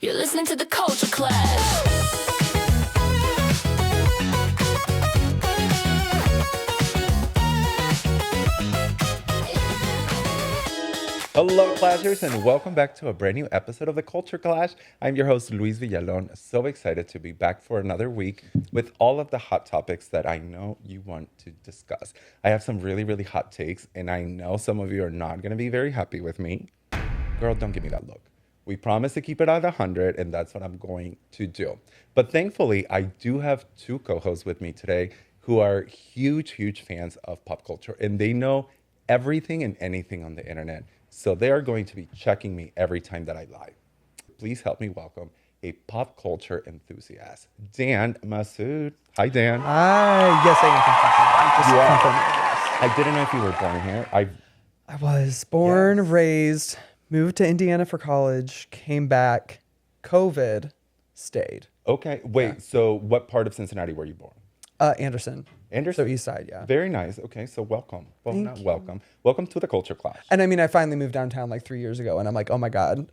You're listening to the Culture Clash. Hello, Clashers, and welcome back to a brand new episode of the Culture Clash. I'm your host, Luis Villalon. So excited to be back for another week with all of the hot topics that I know you want to discuss. I have some really, really hot takes, and I know some of you are not going to be very happy with me. Girl, don't give me that look. We promised to keep it at 100, and that's what I'm going to do. But thankfully, I do have two co-hosts with me today who are huge, huge fans of pop culture, and they know everything and anything on the internet. So they are going to be checking me every time that I lie. Please help me welcome a pop culture enthusiast, Dan Masood. Hi, Dan. Hi. Yes, I am from You are. Cincinnati. I didn't know if you were born here. I was born, Yes. raised, moved to Indiana for college, came back, COVID, stayed. Okay, wait. So what part of Cincinnati were you born? Anderson. Anderson. So east side, yeah. Very nice. Okay, so welcome. Well, Thank not you. welcome. Welcome to the Culture Clash. And I mean, I finally moved downtown like 3 years ago, and I'm like, oh my God,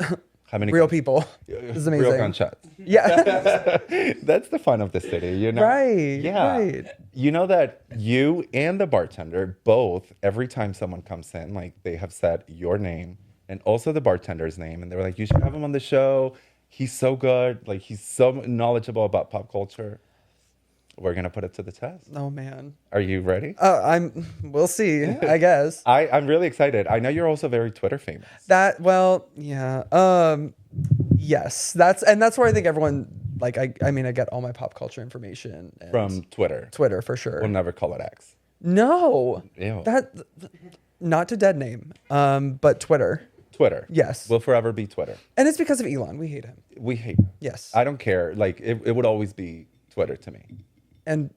How many real people. This is amazing. Real gunshots. Yeah. That's the fun of the city, you know? Right, Yeah. right. You know that you and the bartender both, every time someone comes in, like they have said your name and also the bartender's name. And they were like, you should have him on the show. He's so good. Like, he's so knowledgeable about pop culture. We're going to put it to the test. Oh man. Are you ready? We'll see, I guess. I'm really excited. I know you're also very Twitter famous. Yeah. Yes. That's where I think everyone, like, I mean, I get all my pop culture information and From Twitter. Twitter for sure. We'll never call it X. No, Ew. not to dead name, but Twitter. Twitter. Yes. Will forever be Twitter. And it's because of Elon. We hate him. We hate him. Yes. I don't care. Like, it would always be Twitter to me. And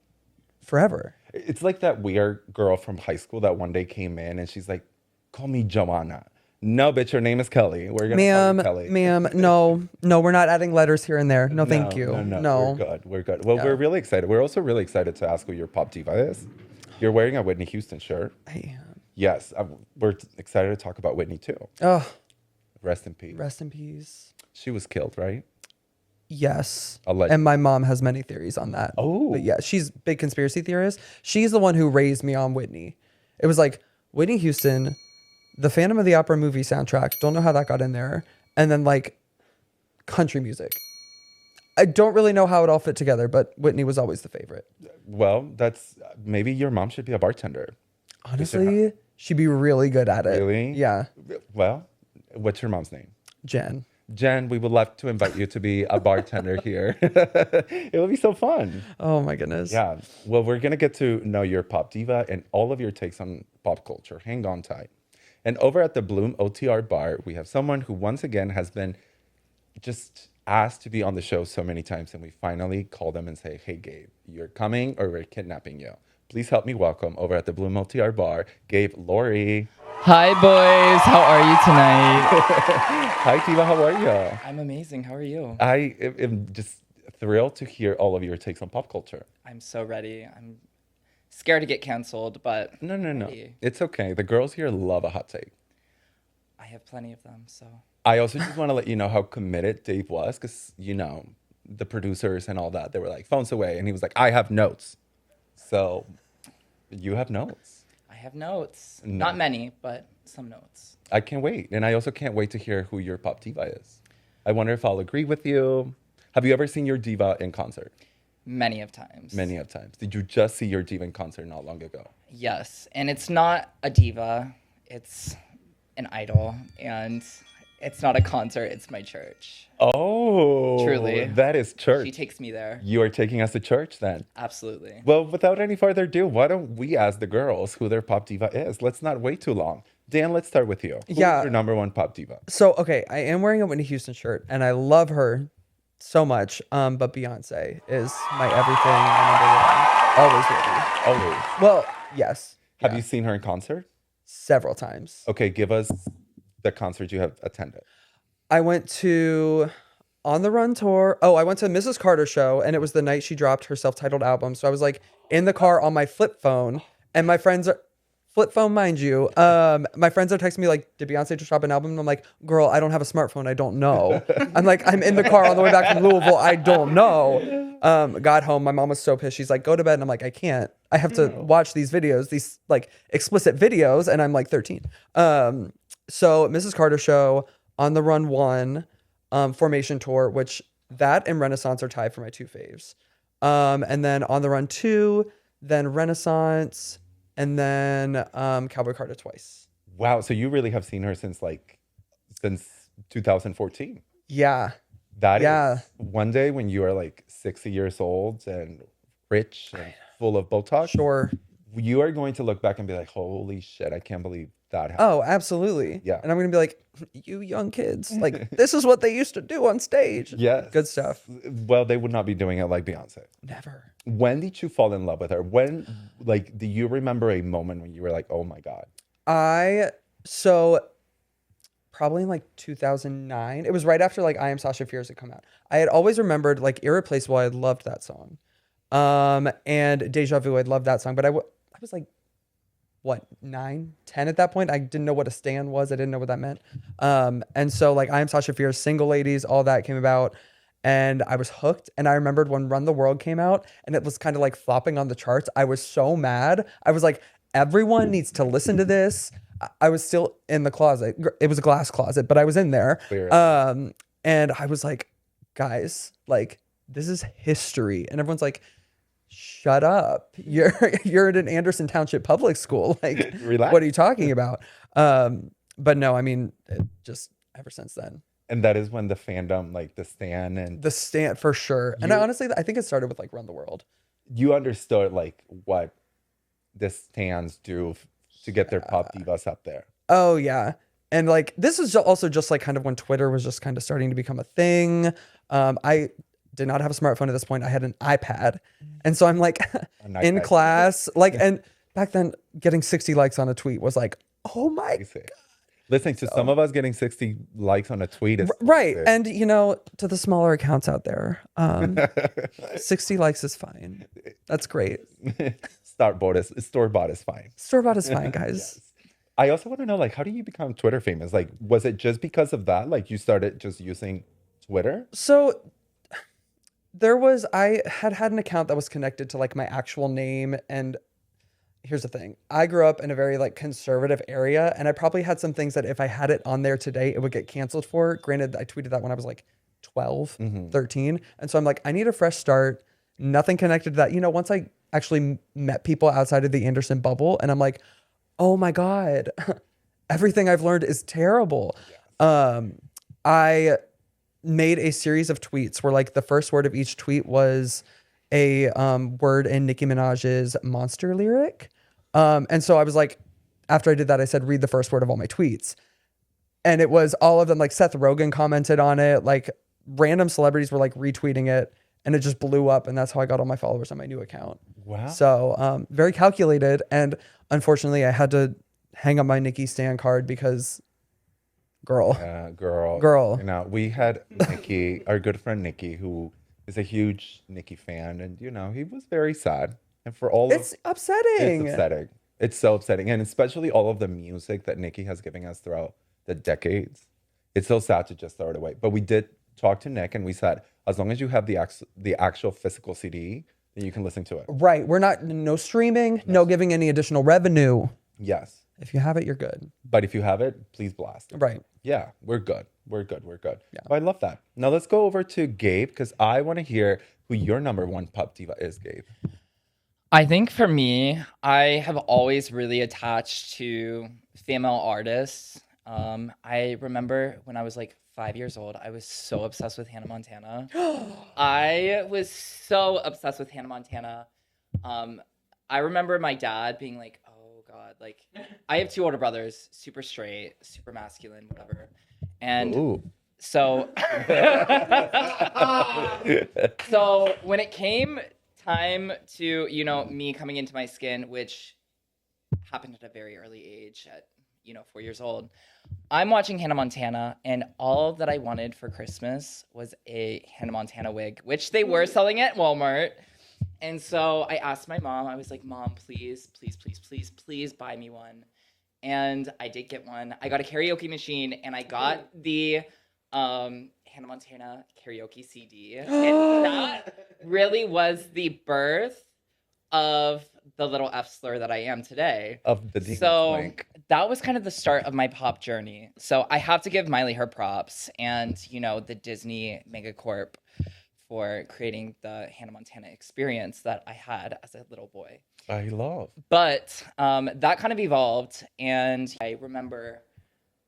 forever. It's like that weird girl from high school that one day came in and she's like, call me Joanna. No, bitch, your name is Kelly. We're going to call you Kelly. Ma'am, no, we're not adding letters here and there. No, thank you. No. We're good. Well, we're really excited. We're also really excited to ask who your pop diva is. You're wearing a Whitney Houston shirt. I am. Yes, we're excited to talk about Whitney too. Oh, Rest in peace. rest in peace. She was killed, right? Yes. Allegedly. And my mom has many theories on that. Oh. But yeah, she's a big conspiracy theorist. She's the one who raised me on Whitney. It was like Whitney Houston, the Phantom of the Opera movie soundtrack. Don't know how that got in there. And then like country music. I don't really know how it all fit together, but Whitney was always the favorite. Well, that's maybe your mom should be a bartender. Honestly, she'd be really good at it. Really? Yeah. Well, what's your mom's name? Jen. Jen, we would love to invite you to be a bartender here. It would be so fun. Oh my goodness. Yeah. Well, we're going to get to know your pop diva and all of your takes on pop culture. Hang on tight. And over at the Bloom OTR bar, we have someone who once again has been just asked to be on the show so many times. And we finally call them and say, hey, Gabe, you're coming or we're kidnapping you. Please help me welcome over at the Bloom OTR bar, Gabe, Lawry. Hi, boys. How are you tonight? Hi, Diva. How are you? I'm amazing. How are you? I am just thrilled to hear all of your takes on pop culture. I'm so ready. I'm scared to get canceled, but No. ready. It's okay. The girls here love a hot take. I have plenty of them, so. I also just want to let you know how committed Dave was because, you know, the producers and all that, they were like, phones away. And he was like, I have notes. So you have notes. I have notes. No. Not many, but some notes. I can't wait. And I also can't wait to hear who your pop diva is. I wonder if I'll agree with you. Have you ever seen your diva in concert? Many of times. Many of times. Did you just see your diva in concert not long ago? Yes. And it's not a diva. It's an idol. And it's not a concert. It's my church. Oh. Truly. That is church. She takes me there. You are taking us to church then. Absolutely. Well, without any further ado, why don't we ask the girls who their pop diva is? Let's not wait too long. Dan, let's start with you. Who's Yeah. your number one pop diva? So, okay, I am wearing a Whitney Houston shirt and I love her so much. But Beyonce is my everything, my number one. Always will be. Always. Well, yes. Have you seen her in concert? Several times. Okay, give us the concert you have attended. I went to On the Run tour. Oh, I went to Mrs. Carter show and it was the night she dropped her self-titled album. So I was like in the car on my flip phone and my friends are Flip phone, mind you. My friends are texting me like, did Beyonce just drop an album? And I'm like, girl, I don't have a smartphone. I don't know. I'm like, I'm in the car on the way back from Louisville. I don't know. Got home. My mom was so pissed. She's like, go to bed. And I'm like, I can't. I have to watch these videos, these like explicit videos. And I'm like 13. So Mrs. Carter Show, On the Run 1, Formation Tour, which that and Renaissance are tied for my 2 faves. And then On the Run 2, then Renaissance, and then Cowboy Carter twice. Wow. So you really have seen her since 2014. Yeah. That is one day when you are like 60 years old and rich and full of Botox. Sure. You are going to look back and be like, holy shit, I can't believe that happened. Oh, absolutely. Yeah. And I'm going to be like, you young kids, like, this is what they used to do on stage. Yes. Good stuff. Well, they would not be doing it like Beyonce. Never. When did you fall in love with her? When, like, do you remember a moment when you were like, oh my God? So probably in like 2009, it was right after like I Am Sasha Fierce had come out. I had always remembered like Irreplaceable. I loved that song. And Deja Vu, I loved that song, but I was like, what, 9, 10 at that point? I didn't know what a stan was. I didn't know what that meant. And so like I Am Sasha Fierce, Single Ladies, all that came about. And I was hooked. And I remembered when Run the World came out and it was kind of like flopping on the charts. I was so mad. I was like, everyone needs to listen to this. I was still in the closet. It was a glass closet, but I was in there. Weird. And I was like, guys, like, this is history. And everyone's like, shut up. You're at an Anderson Township public school. Like, Relax. What are you talking about? But no, I mean, just ever since then. And that is when the fandom, like the stan and The stand for sure. And I think it started with like Run the World. you understood like what the stans do to get their pop divas up there. Oh yeah. And like, this is also just like kind of when Twitter was just kind of starting to become a thing. I did not have a smartphone at this point. I had an iPad. And so I'm like in class, like, and back then getting 60 likes on a tweet was like, oh my God. Listening to some of us getting 60 likes on a tweet is right. And you know, to the smaller accounts out there, 60 likes is fine. That's great. store-bought is fine. Store-bought is fine, guys. Yes. I also want to know, like, how do you become Twitter famous? Like, was it just because of that? Like, you started just using Twitter? So I had an account that was connected to like my actual name. And here's the thing. I grew up in a very like conservative area, and I probably had some things that if I had it on there today, it would get canceled for. Granted, I tweeted that when I was like 12, 13. And so I'm like, I need a fresh start. Nothing connected to that. You know, once I actually met people outside of the Anderson bubble, and I'm like, oh my God, everything I've learned is terrible. Yes. I made a series of tweets where like the first word of each tweet was a word in Nicki Minaj's Monster lyric. And so I was like, after I did that, I said, read the first word of all my tweets. And it was all of them, like Seth Rogen commented on it, like random celebrities were like retweeting it, and it just blew up. And that's how I got all my followers on my new account. Wow. So very calculated. And unfortunately, I had to hang up my Nicki Stan card because girl. You know, we had Nikki, our good friend Nikki, who is a huge Nicki fan, and you know, he was very sad. And for all it's upsetting. It's upsetting. It's so upsetting. And especially all of the music that Nicki has given us throughout the decades. It's so sad to just throw it away. But we did talk to Nick and we said, as long as you have the actual physical CD, then you can listen to it. Right. We're not, no streaming, no giving any additional revenue. Yes. If you have it, you're good. But if you have it, please blast it. Right. Yeah, we're good. We're good. Yeah. But I love that. Now let's go over to Gabe, because I want to hear who your number one pop diva is, Gabe. I think for me, I have always really attached to female artists. I remember when I was like 5 years old, I was so obsessed with Hannah Montana. I was so obsessed with Hannah Montana. I remember my dad being like, oh God, like I have 2 older brothers, super straight, super masculine, whatever. And so, so when it came time to, you know, me coming into my skin, which happened at a very early age at, 4 years old, I'm watching Hannah Montana, and all that I wanted for Christmas was a Hannah Montana wig, which they were selling at Walmart. And so I asked my mom, I was like, Mom, please, please, please, please, please buy me one. And I did get one. I got a karaoke machine and I got the Hannah Montana karaoke CD. And that really was the birth of the little F slur that I am today. Of the Demon So Twink. that was kind of the start of my pop journey. So I have to give Miley her props and, you know, the Disney Megacorp for creating the Hannah Montana experience that I had as a little boy. I love. But that kind of evolved, and I remember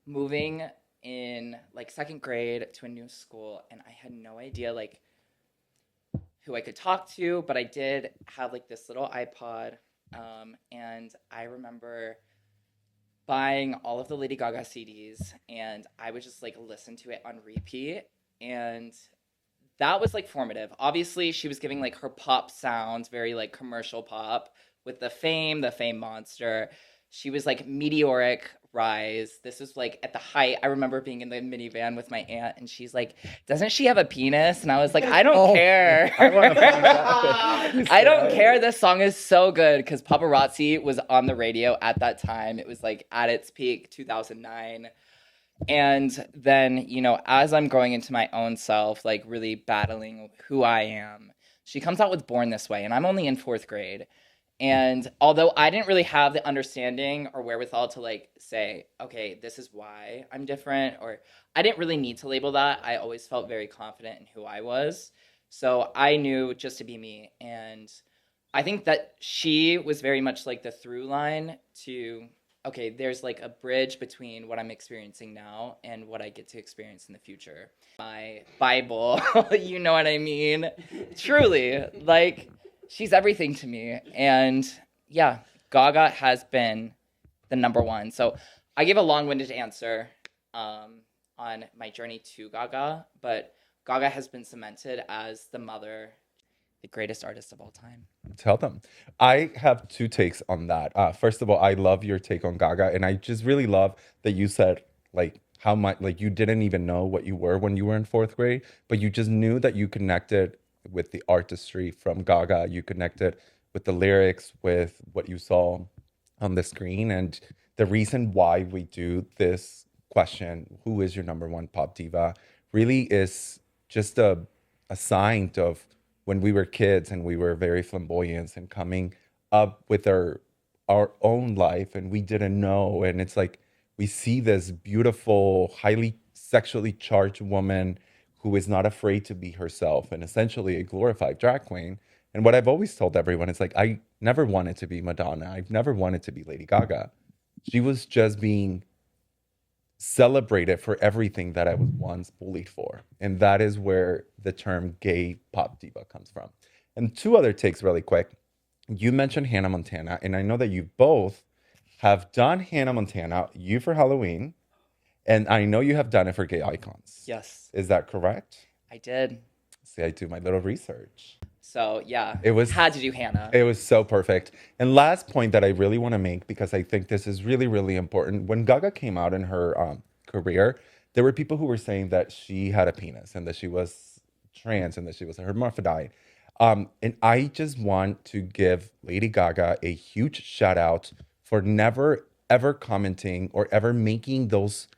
moving in like second grade to a new school, and I had no idea like who I could talk to, but I did have like this little iPod, and I remember buying all of the Lady Gaga CDs, and I would just like listen to it on repeat, and that was like formative. Obviously, she was giving like her pop sounds, very like commercial pop with the Fame Monster. She was like meteoric rise. This was like at the height. I remember being in the minivan with my aunt, and she's like, "Doesn't she have a penis?" And I was like, "I don't care. I want to find out. I don't care. This song is so good," because Paparazzi was on the radio at that time. It was like at its peak, 2009. And then, you know, as I'm growing into my own self, like really battling who I am, she comes out with Born This Way, and I'm only in fourth grade. And although I didn't really have the understanding or wherewithal to like say, okay, this is why I'm different, or I didn't really need to label that. I always felt very confident in who I was. So I knew just to be me. And I think that she was very much like the through line to, okay, there's like a bridge between what I'm experiencing now and what I get to experience in the future. My Bible, you know what I mean? Truly, like, she's everything to me. And yeah, Gaga has been the number one. So I gave a long-winded answer on my journey to Gaga, but Gaga has been cemented as the mother, the greatest artist of all time. Tell them. I have two takes on that. First of all, I love your take on Gaga, and I just really love that you said like how much like you didn't even know what you were when you were in fourth grade, but you just knew that you connected with the artistry from Gaga. You connected with the lyrics, with what you saw on the screen, and the reason why we do this question, "Who is your number one pop diva?" really is just a sign of when we were kids and we were very flamboyant and coming up with our own life and we didn't know. And it's like we see this beautiful, highly sexually charged woman who is not afraid to be herself and essentially a glorified drag queen. And what I've always told everyone is like, I never wanted to be Madonna. I've never wanted to be Lady Gaga. She was just being celebrated for everything that I was once bullied for. And that is where the term gay pop diva comes from. And two other takes really quick. You mentioned Hannah Montana, and I know that you both have done Hannah Montana, you for Halloween, and I know you have done it for gay icons. Yes, Is that correct? I did. See, I do my little research. So yeah, It was- had to do Hannah. It was so perfect. And last point that I really want to make, because I think this is really, really important. When Gaga came out in her career, there were people who were saying that she had a penis and that she was trans and that she was a hermaphrodite. And I just want to give Lady Gaga a huge shout out for never, ever commenting or ever making those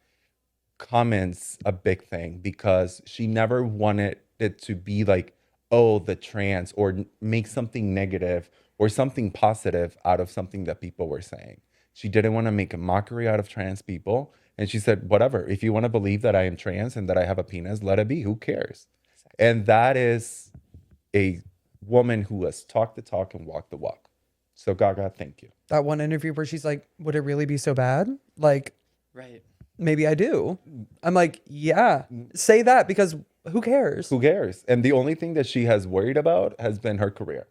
comments a big thing, because she never wanted it to be like, oh, the trans, or make something negative or something positive out of something that people were saying. She didn't want to make a mockery out of trans people. And she said, whatever, if you want to believe that I am trans and that I have a penis, let it be. Who cares? And that is a woman who has talked the talk and walked the walk. So Gaga, thank you. That one interview where she's like, would it really be so bad? Like, Right. maybe I do. I'm like, yeah, say that, because who cares? Who cares? And the only thing that she has worried about has been her career,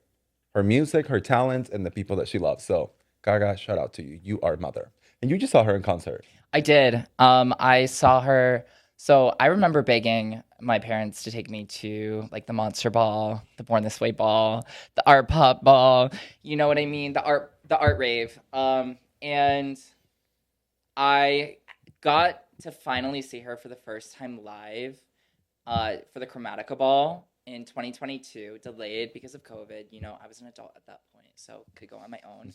her music, her talent, and the people that she loves. So Gaga, shout out to you. You are mother. And you just saw her in concert. I did. I saw her. So I remember begging my parents to take me to like the Monster Ball, the Born This Way Ball, the Art Pop Ball. You know what I mean? The art rave. And I got to finally see her for the first time live for the Chromatica Ball in 2022, delayed because of COVID. You know, I was an adult at that point, so could go on my own.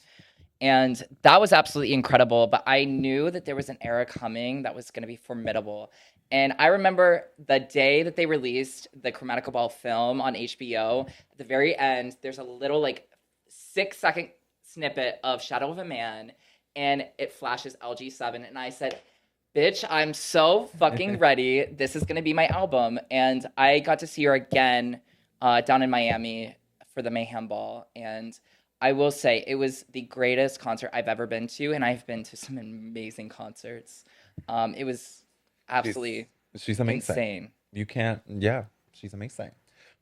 And that was absolutely incredible. But I knew that there was an era coming that was going to be formidable. And I remember the day that they released the Chromatical Ball film on HBO. At the very end, there's a little like 6-second snippet of Shadow of a Man, and it flashes LG7. And I said, bitch, I'm so fucking ready. This is going to be my album. And I got to see her again down in Miami for the Mayhem Ball. And I will say it was the greatest concert I've ever been to. And I've been to some amazing concerts. It was absolutely she's amazing. insane. You can't, yeah, she's amazing.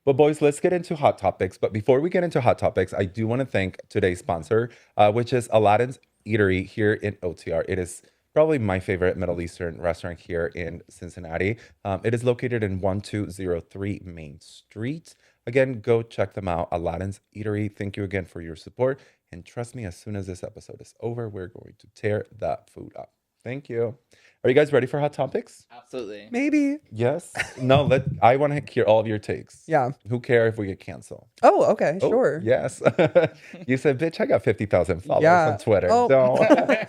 But boys, let's get into hot topics. But before we get into hot topics, I do want to thank today's sponsor, which is Aladdin's Eatery here in OTR. It is probably my favorite Middle Eastern restaurant here in Cincinnati. It is located in 1203 Main Street. Again, go check them out, Aladdin's Eatery. Thank you again for your support. And trust me, as soon as this episode is over, we're going to tear that food up. Thank you. Are you guys ready for hot topics? Absolutely. Maybe. Yes. No, I want to hear all of your takes. Yeah. Who care if we get canceled? Oh, okay, Oh, sure. Yes. You said, bitch, I got 50,000 followers Yeah. on Twitter. Oh.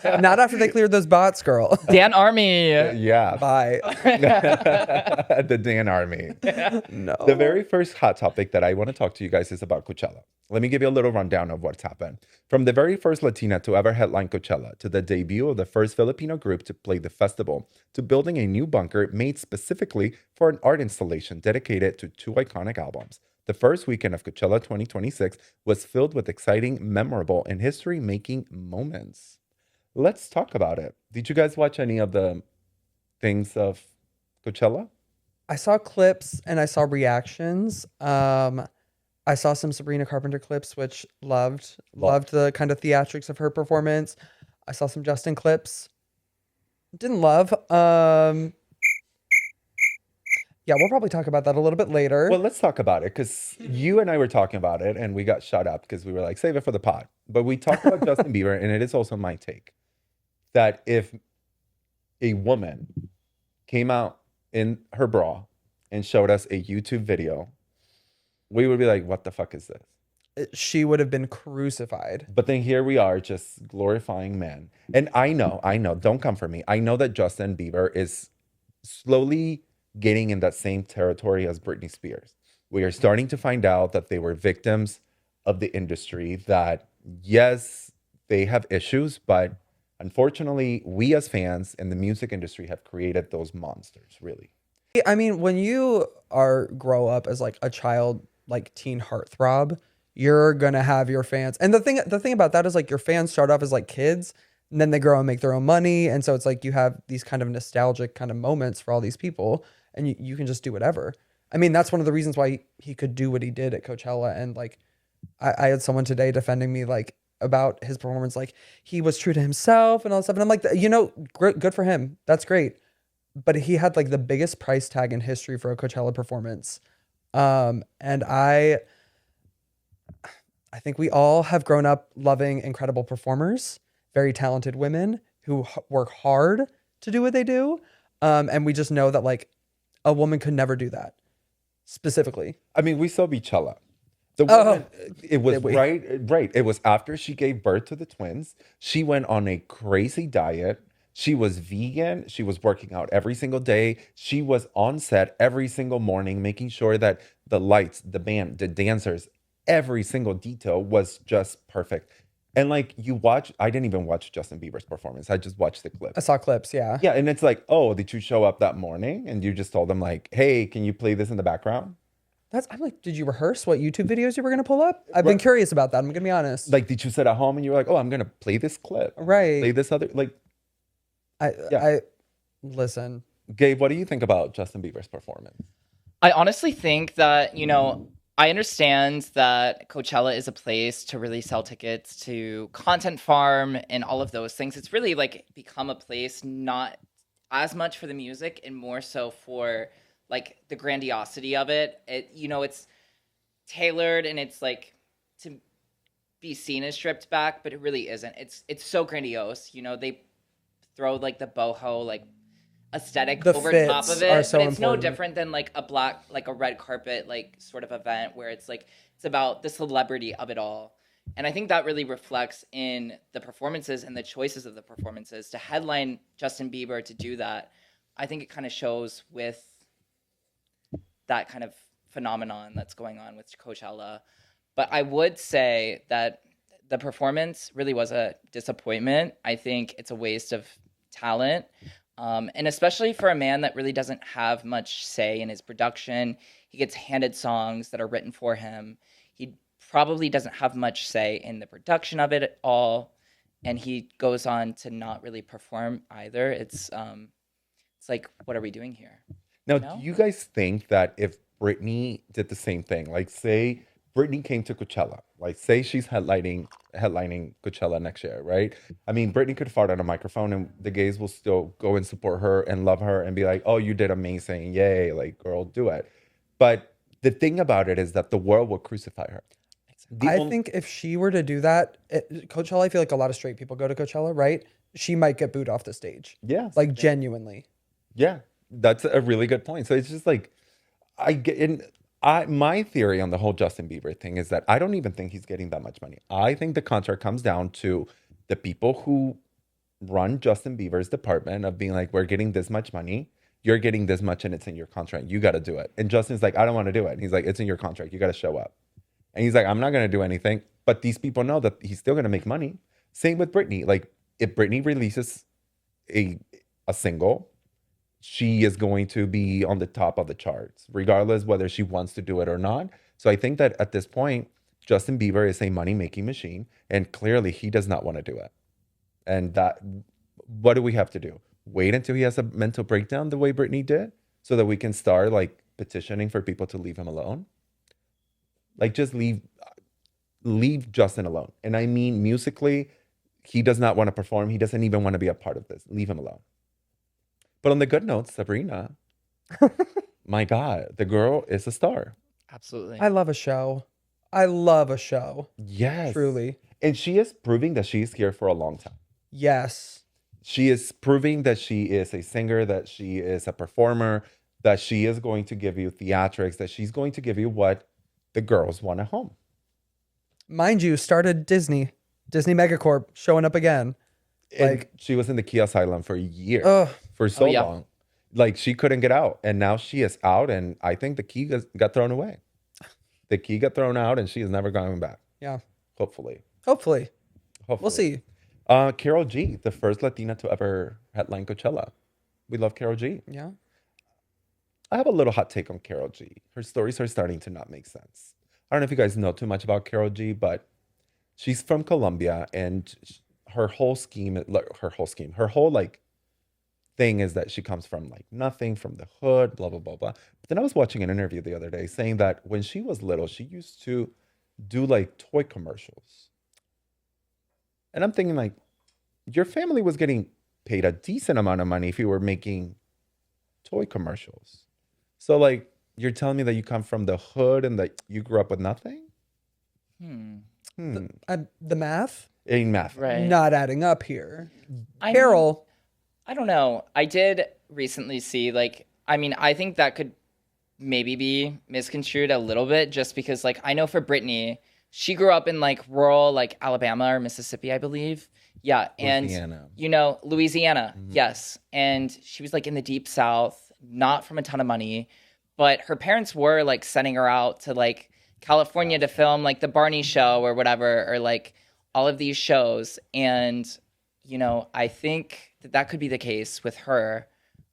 So, Not after they cleared those bots, girl. Dan Army. yeah. Bye. The Dan Army. No. The very first hot topic that I want to talk to you guys is about Coachella. Let me give you a little rundown of what's happened. From the very first Latina to ever headline Coachella, to the debut of the first Filipino group to play the festival, to building a new bunker made specifically for an art installation dedicated to 2 iconic albums. The first weekend of Coachella 2026 was filled with exciting, memorable, and history-making moments. Let's talk about it. Did you guys watch any of the things of Coachella? I saw clips and I saw reactions. I saw some Sabrina Carpenter clips, which loved the kind of theatrics of her performance. I saw some Justin clips. Didn't love. Yeah, we'll probably talk about that a little bit later. Well, let's talk about it because you and I were talking about it and we got shut up because we were like, save it for the pod. But we talked about Justin Bieber, and it is also my take that if a woman came out in her bra and showed us a YouTube video, we would be like, what the fuck is this? She would have been crucified. But then here we are just glorifying men. And I know, don't come for me. I know that Justin Bieber is slowly getting in that same territory as Britney Spears. We are starting to find out that they were victims of the industry, that yes, they have issues, but unfortunately, we as fans in the music industry have created those monsters, really. I mean, when you grow up as like a child, like teen heartthrob, you're gonna have your fans. And the thing about that is like your fans start off as like kids, and then they grow and make their own money. And so it's like you have these kind of nostalgic kind of moments for all these people, and you can just do whatever. I mean, that's one of the reasons why he could do what he did at Coachella. And like, I had someone today defending me like about his performance, like he was true to himself and all that stuff. And I'm like, good for him. That's great. But he had like the biggest price tag in history for a Coachella performance. And I think we all have grown up loving incredible performers, very talented women who work hard to do what they do. And we just know that like a woman could never do that specifically. I mean, we saw Beachella. The woman, it was right. It was after she gave birth to the twins. She went on a crazy diet. She was vegan. She was working out every single day. She was on set every single morning, making sure that the lights, the band, the dancers, every single detail was just perfect. And like I didn't even watch Justin Bieber's performance. I just watched the clip. I saw clips, yeah. Yeah, and it's like, oh, did you show up that morning and you just told them like, hey, can you play this in the background? I'm like, did you rehearse what YouTube videos you were gonna pull up? I've been curious about that. I'm gonna be honest. Like, did you sit at home and you were like, oh, I'm gonna play this clip, right? Play this other like. I listen. Gabe, what do you think about Justin Bieber's performance? I honestly think that, I understand that Coachella is a place to really sell tickets to Content Farm and all of those things. It's really like become a place not as much for the music and more so for like the grandiosity of it. It's tailored and it's like to be seen as stripped back, but it really isn't. It's so grandiose. They throw like the boho like aesthetic The over fits top of are it. so But it's no important. different than like a red carpet, like sort of event where it's like, it's about the celebrity of it all. And I think that really reflects in the performances and the choices of the performances. To headline Justin Bieber, to do that, I think it kind of shows with that kind of phenomenon that's going on with Coachella. But I would say that the performance really was a disappointment. I think it's a waste of talent. And especially for a man that really doesn't have much say in his production. He gets handed songs that are written for him. He probably doesn't have much say in the production of it at all. And he goes on to not really perform either. It's like, what are we doing here? Now, No? do you guys think that if Britney did the same thing, like say Britney came to Coachella, like say she's headlining Coachella next year, right? I mean, Britney could fart on a microphone and the gays will still go and support her and love her and be like, "Oh, you did amazing. Yay, like girl, do it." But the thing about it is that the world will crucify her. I think if she were to do that, Coachella, I feel like a lot of straight people go to Coachella, right? She might get booed off the stage. Yes. Like genuinely. Yeah, that's a really good point. So it's just like I get in. My theory on the whole Justin Bieber thing is that I don't even think he's getting that much money. I think the contract comes down to the people who run Justin Bieber's department of being like, we're getting this much money, you're getting this much, and it's in your contract. You got to do it. And Justin's like, I don't want to do it. And he's like, it's in your contract. You got to show up. And he's like, I'm not going to do anything. But these people know that he's still going to make money. Same with Britney. Like if Britney releases a single, she is going to be on the top of the charts, regardless whether she wants to do it or not. So I think that at this point, Justin Bieber is a money-making machine, and clearly he does not want to do it. And that, what do we have to do? Wait until he has a mental breakdown the way Britney did, so that we can start like petitioning for people to leave him alone? Like just leave Justin alone. And I mean musically, he does not want to perform. He doesn't even want to be a part of this. Leave him alone. But on the good note, Sabrina, my God, the girl is a star. Absolutely. I love a show. I love a show. Yes. Truly. And she is proving that she's here for a long time. Yes. She is proving that she is a singer, that she is a performer, that she is going to give you theatrics, that she's going to give you what the girls want at home. Mind you, started Disney Megacorp showing up again. And Like, she was in the Key Asylum for a year, ugh. for so yeah. long. Like she couldn't get out. And now she is out. And I think the key got thrown away. The key got thrown out and she is never going back. Yeah. Hopefully. Hopefully. We'll see. Carol G, the first Latina to ever headline Coachella. We love Carol G. Yeah. I have a little hot take on Carol G. Her stories are starting to not make sense. I don't know if you guys know too much about Carol G, but she's from Colombia, and her whole like thing is that she comes from like nothing, from the hood, blah blah blah blah. But then I was watching an interview the other day saying that when she was little, she used to do like toy commercials. And I'm thinking like, your family was getting paid a decent amount of money if you were making toy commercials. So like, you're telling me that you come from the hood and that you grew up with nothing? The math In math. Right. not adding up here. I mean, Carol, I don't know. I did recently see, like, I mean, I think that could maybe be misconstrued a little bit just because, like, I know for Brittany, she grew up in, like, rural, like, Alabama or Mississippi, I believe. Yeah. And, Louisiana. you know, Louisiana. Yes. And she was, like, in the deep South, not from a ton of money. But her parents were, like, sending her out to, like, California to film, like, the Barney Show or whatever, or, like, all of these shows. And, you know, I think that could be the case with her.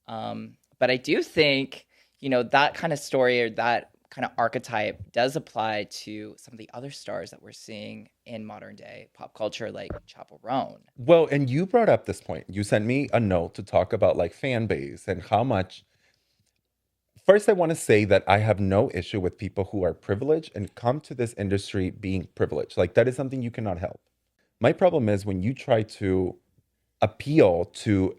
But I do think, you know, that kind of story or that kind of archetype does apply to some of the other stars that we're seeing in modern day pop culture, like Chappell Roan. Well, and you brought up this point. You sent me a note to talk about like fan base and how much. First, I want to say that I have no issue with people who are privileged and come to this industry being privileged. Like that is something you cannot help. My problem is when you try to appeal to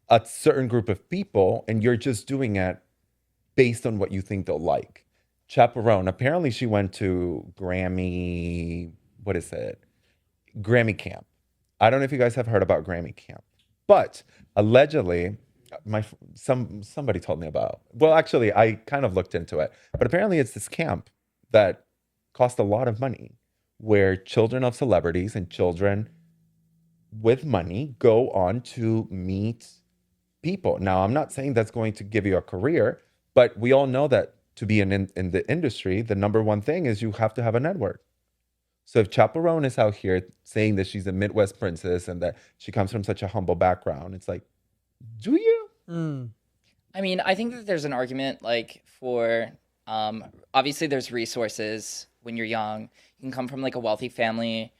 a certain group of people and you're just doing it based on what you think they'll like. Chaperone, apparently she went to Grammy camp. I don't know if you guys have heard about Grammy camp, but allegedly Somebody told me about. Well, actually, I kind of looked into it, but apparently it's this camp that cost a lot of money, where children of celebrities and children with money go on to meet people. Now, I'm not saying that's going to give you a career, but we all know that to be in the industry, the number one thing is you have to have a network. So if Chaperone is out here saying that she's a Midwest princess and that she comes from such a humble background, it's like, do you? I mean, I think that there's an argument like for obviously there's resources when you're young. You can come from like a wealthy family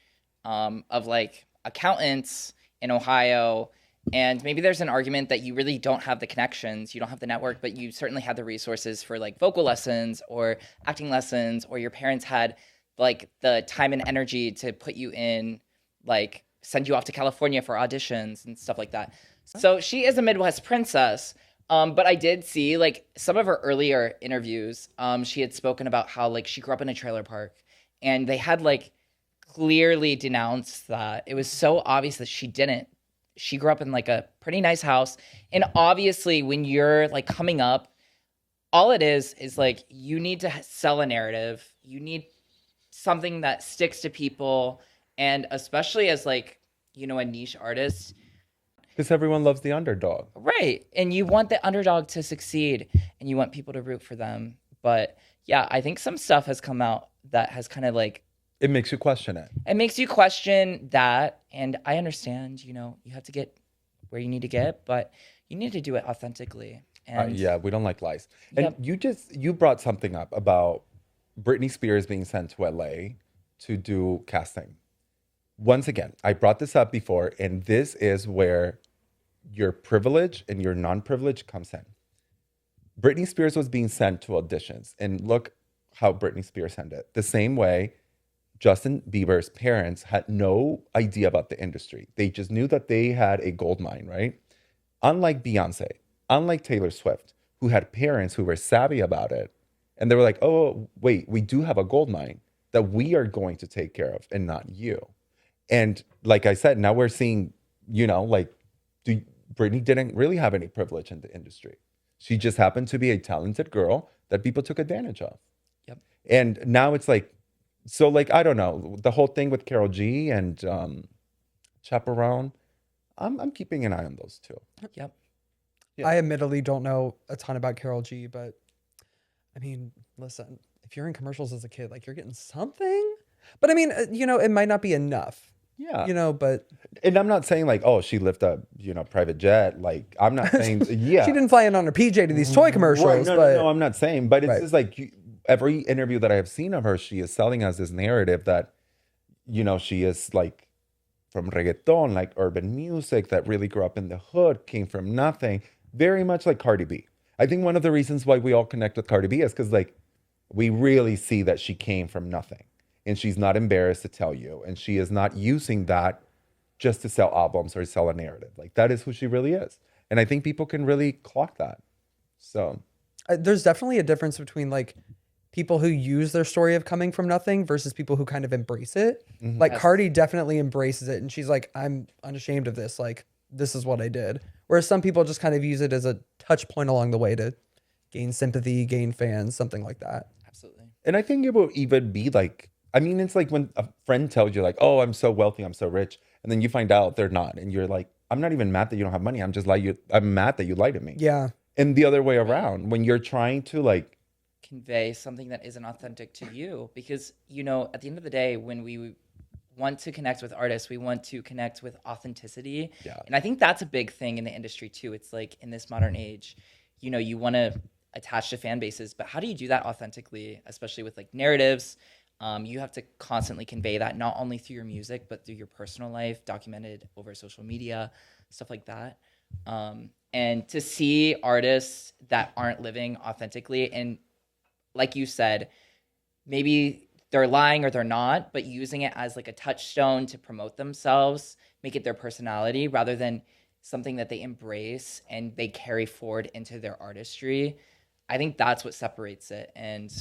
of like accountants in Ohio, and maybe there's an argument that you really don't have the connections, you don't have the network, but you certainly had the resources for like vocal lessons or acting lessons, or your parents had like the time and energy to put you in, like send you off to California for auditions and stuff like that. So she is a Midwest princess. But I did see like some of her earlier interviews. She had spoken about how like she grew up in a trailer park, and they had like clearly denounced that. It was so obvious that she didn't. She grew up in like a pretty nice house, and obviously when you're like coming up, all it is like you need to sell a narrative. You need something that sticks to people, and especially as like, you know, a niche artist. Because everyone loves the underdog. Right. And you want the underdog to succeed, and you want people to root for them. But yeah, I think some stuff has come out that has kind of like, It makes you question it. it makes you question that. And I understand, you know, you have to get where you need to get, but you need to do it authentically. And Yeah, we don't like lies. And Yep. you brought something up about Britney Spears being sent to LA to do casting. Once again, I brought this up before, and this is where your privilege and your non-privilege comes in. Britney Spears was being sent to auditions, and look how Britney Spears ended. The same way Justin Bieber's parents had no idea about the industry. They just knew that they had a gold mine, right? Unlike Beyonce, unlike Taylor Swift, who had parents who were savvy about it. And they were like, oh, wait, we do have a gold mine that we are going to take care of and not you. And like I said, now we're seeing, like Britney didn't really have any privilege in the industry. She just happened to be a talented girl that people took advantage of. Yep. And now it's like, so like, I don't know, the whole thing with Carol G and Chaperone, I'm keeping an eye on those two. Yep. Yeah. I admittedly don't know a ton about Carol G, but I mean, listen, if you're in commercials as a kid, like you're getting something. But I mean, it might not be enough. Yeah. But And I'm not saying like, oh, she lived a, private jet. Like, I'm not saying, yeah. she didn't fly in on her PJ to these toy commercials. Right. No, but no, I'm not saying. But it's Right. just like every interview that I have seen of her, she is selling us this narrative that, she is like from reggaeton, like urban music that really grew up in the hood, came from nothing. Very much like Cardi B. I think one of the reasons why we all connect with Cardi B is because like we really see that she came from nothing. And she's not embarrassed to tell you. And she is not using that just to sell albums or sell a narrative. Like that is who she really is. And I think people can really clock that. So there's definitely a difference between like people who use their story of coming from nothing versus people who kind of embrace it. Like Yes. Cardi definitely embraces it, and she's like, I'm unashamed of this. Like, this is what I did. Whereas some people just kind of use it as a touch point along the way to gain sympathy, gain fans, something like that. Absolutely. And I think it will even be like, I mean, it's like when a friend tells you like, oh, I'm so wealthy, I'm so rich. And then you find out they're not. And you're like, I'm not even mad that you don't have money. I'm mad that you lied to me. Yeah. And the other way around, when you're trying to like, Convey something that isn't authentic to you, because at the end of the day, when we want to connect with artists, we want to connect with authenticity. Yeah. And I think that's a big thing in the industry too. It's like in this modern age, you want to attach to fan bases, but how do you do that authentically, especially with like narratives? You have to constantly convey that, not only through your music but through your personal life, documented over social media, stuff like that. And to see artists that aren't living authentically, and like you said, maybe they're lying or they're not, but using it as like a touchstone to promote themselves, make it their personality rather than something that they embrace and they carry forward into their artistry. I think that's what separates it. And,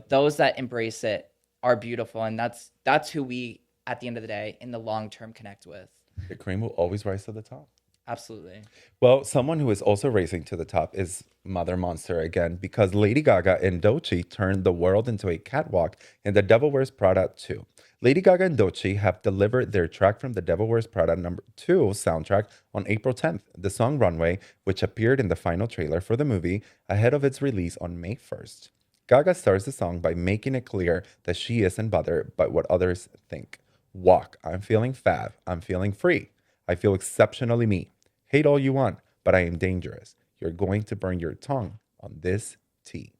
those that embrace it are beautiful. And that's who we, at the end of the day, in the long term connect with. the cream will always rise to the top. Absolutely. Well, someone who is also racing to the top is Mother Monster again, because Lady Gaga and Doechii turned the world into a catwalk in The Devil Wears Prada 2. Lady Gaga and Doechii have delivered their track from The Devil Wears Prada number 2 soundtrack on April 10th. The song Runway, which appeared in the final trailer for the movie ahead of its release on May 1st. Gaga starts the song by making it clear that she isn't bothered by what others think. Walk, I'm feeling fab, I'm feeling free. I feel exceptionally me. Hate all you want, but I am dangerous. You're going to burn your tongue on this tea.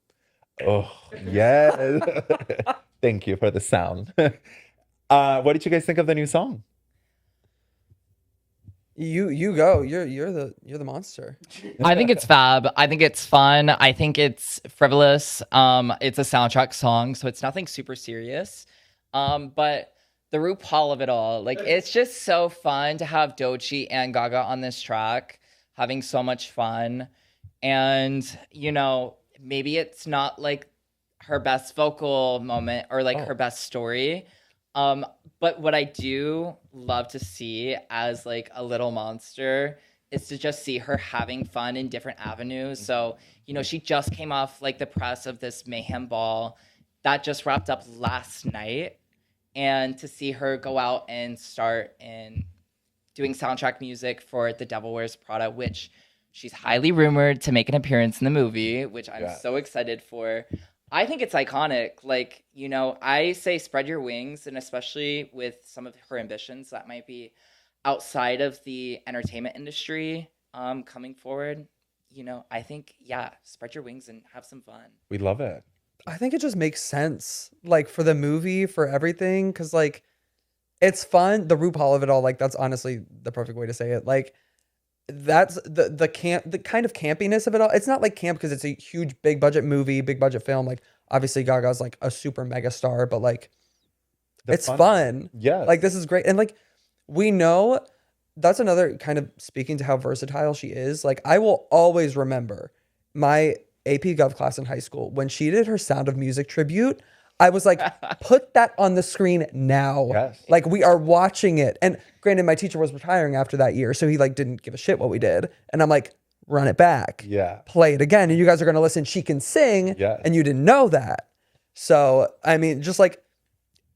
Oh, yes. Thank you for the sound. What did you guys think of the new song? You go. You're the monster. I think it's fab. I think it's fun. I think it's frivolous. It's a soundtrack song, so it's nothing super serious. But the RuPaul of it all, like, it's just so fun to have Doechii and Gaga on this track, having so much fun. And, you know, maybe it's not like her best vocal moment or like her best story. But what I do love to see as like a little monster is to just see her having fun in different avenues. So, you know, she just came off like the press of this Mayhem Ball that just wrapped up last night. And to see her go out and start in doing soundtrack music for The Devil Wears Prada, which she's highly rumored to make an appearance in the movie, which I'm so excited for. I think it's iconic. Like, you know, I say spread your wings, and especially with some of her ambitions that might be outside of the entertainment industry coming forward. You know, I think, spread your wings and have some fun. We love it. I think it just makes sense, like, for the movie, for everything, because, like, it's fun. The RuPaul of it all, like, that's honestly the perfect way to say it. Like, that's the kind of campiness of it all. It's not like camp because it's a huge, big budget movie, big budget film. Like, obviously, Gaga's like a super mega star, but like, it's fun. Yeah, like, this is great, and like, we know that's another kind of speaking to how versatile she is. Like, I will always remember my AP Gov class in high school when she did her Sound of Music tribute. I was like, put that on the screen now. Yes. Like, we are watching it. And granted, my teacher was retiring after that year, so he like didn't give a shit what we did. And I'm like, run it back. Yeah. Play it again. And you guys are gonna listen. She can sing. Yes. And you didn't know that. So I mean, just like,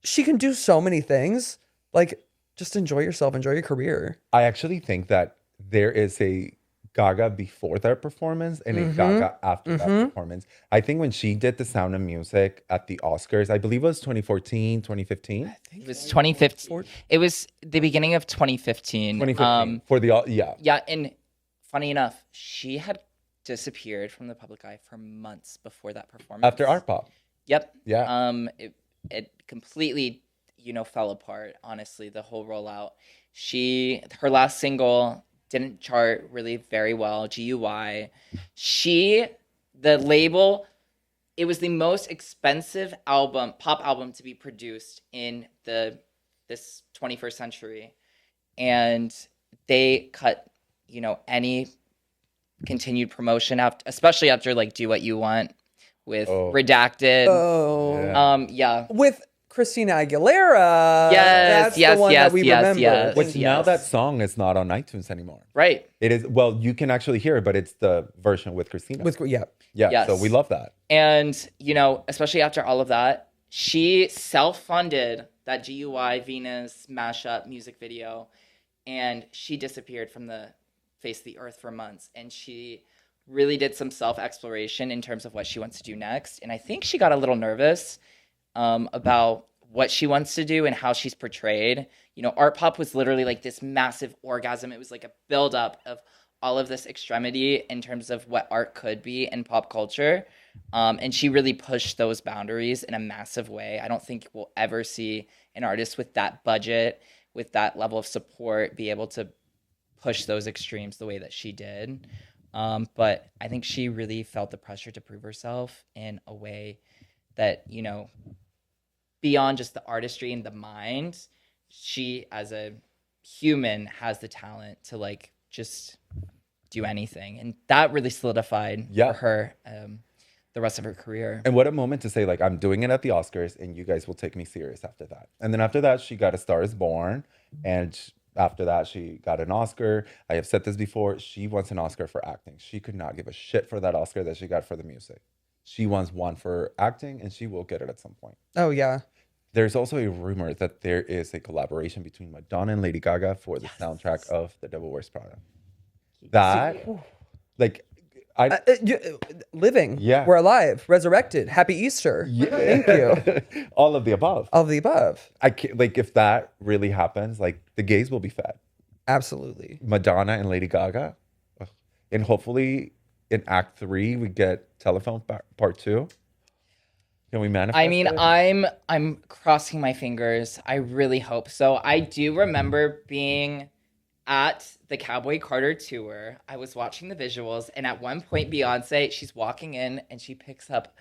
she can do so many things. Like, just enjoy yourself, enjoy your career. I actually think that there is a Gaga before that performance and a Gaga after that performance. I think when she did The Sound of Music at the Oscars, I believe it was 2014, 2015. It was 2015. It was the beginning of 2015. 2015 for the, yeah. Yeah, and funny enough, she had disappeared from the public eye for months before that performance. After Art Pop. Yep. Yeah. It completely, you know, fell apart, honestly, the whole rollout. Her last single didn't chart really very well, GUI. The label, it was the most expensive pop album to be produced in this 21st century. And they cut, you know, any continued promotion especially after like Do What You Want with Redacted. With Christina Aguilera. Yes, that's the one that we remember. yes. Which now that song is not on iTunes anymore. Right. It is, well, you can actually hear it, but it's the version with Christina. Yeah, Yes. so we love that. And, you know, especially after all of that, she self-funded that GUI Venus mashup music video, and she disappeared from the face of the earth for months. And she really did some self-exploration in terms of what she wants to do next. And I think she got a little nervous about what she wants to do and how she's portrayed. You know, Art Pop was literally like this massive orgasm. It was like a buildup of all of this extremity in terms of what art could be in pop culture. And she really pushed those boundaries in a massive way. I don't think we'll ever see an artist with that budget, with that level of support, be able to push those extremes the way that she did. But I think she really felt the pressure to prove herself in a way that, you know, beyond just the artistry and the mind, she as a human has the talent to like just do anything. And that really solidified for her the rest of her career. And what a moment to say, like, I'm doing it at the Oscars and you guys will take me serious after that. And then after that, she got A Star Is Born and After that, she got an Oscar. I have said this before. She wants an Oscar for acting. She could not give a shit for that Oscar that she got for the music. She wants one for acting, and she will get it at some point. Oh yeah. There's also a rumor that there is a collaboration between Madonna and Lady Gaga for the soundtrack of The Devil Wears Prada. That, like, Living. Yeah. We're alive, resurrected. Happy Easter. Thank you. all of the above. All of the above. I can't, like, if that really happens, like, the gays will be fed. Absolutely. Madonna and Lady Gaga. Ugh. And hopefully in Act 3, we get Telephone Part 2. Can we manifest I mean, it? I'm crossing my fingers. I really hope so. I do remember being at the Cowboy Carter tour. I was watching the visuals, and at one point, Beyonce, she's walking in and she picks up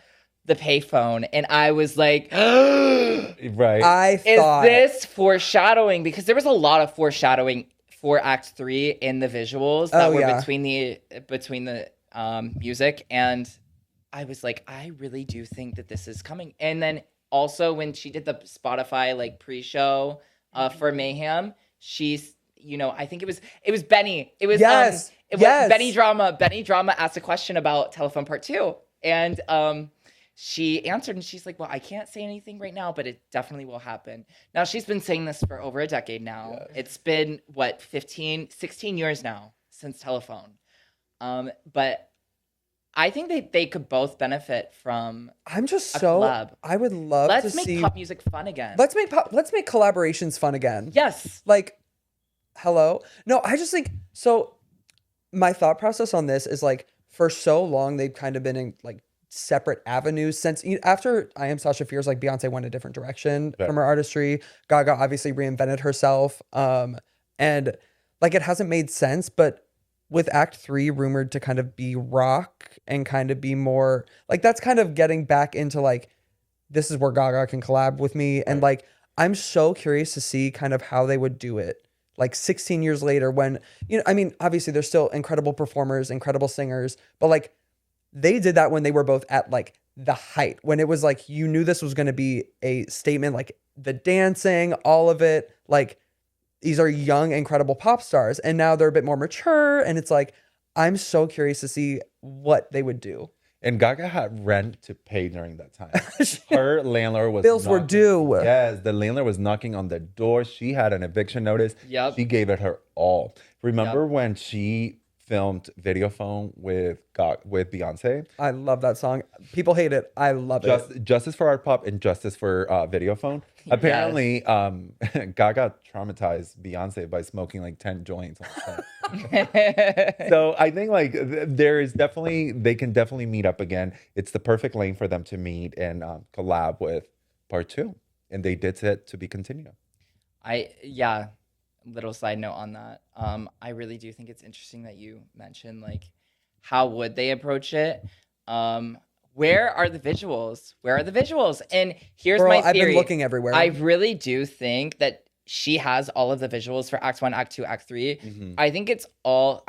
the payphone, and I was like, Right. I thought is this foreshadowing? Because there was a lot of foreshadowing for Act 3 in the visuals that Oh, were yeah. between the music, and I was like, I really do think that this is coming. And then also when she did the Spotify like pre-show for Mayhem, she's, you know, I think it was Benny. It was Yes. it Yes. was Benny Drama. Benny Drama asked a question about Telephone Part 2. And she answered and she's like, well, I can't say anything right now, but it definitely will happen. Now she's been saying this for over a decade now. Yes. It's been what, 16 years now since Telephone. But I think they could both benefit from I'm just a so collab. I would love Let's to make see pop music fun again. let's make collaborations fun again. Yes. Like, hello. No, I just think so. My thought process on this is like, for so long they've kind of been in like separate avenues since after I Am Sasha Fierce, like Beyonce went a different direction Right. from her artistry. Gaga obviously reinvented herself. And like it hasn't made sense, but with Act 3 rumored to kind of be rock and kind of be more like that's kind of getting back into like this is where Gaga can collab with me. And like I'm so curious to see kind of how they would do it. Like 16 years later, when, you know, I mean, obviously they're still incredible performers, incredible singers, but like they did that when they were both at like the height, when it was like you knew this was going to be a statement, like the dancing, all of it. Like these are young, incredible pop stars, and now they're a bit more mature. And it's like, I'm so curious to see what they would do. And Gaga had rent to pay during that time. Her landlord was Bills were knocking- due. Yes, the landlord was knocking on the door. She had an eviction notice. Yep. She gave it her all. Remember when she filmed Videophone with Beyonce? I love that song. People hate it. I love it. Justice for Art Pop and Justice for Videophone. Apparently, Gaga traumatized Beyonce by smoking like 10 joints on set. So I think like there is definitely, they can definitely meet up again. It's the perfect lane for them to meet and collab with Part 2. And they did it to be continued. Little side note on that. I really do think it's interesting that you mentioned like how would they approach it? Where are the visuals? Where are the visuals? And here's Girl, my I've theory. been looking everywhere. I really do think that she has all of the visuals for Act 1, Act 2, Act 3. Mm-hmm. I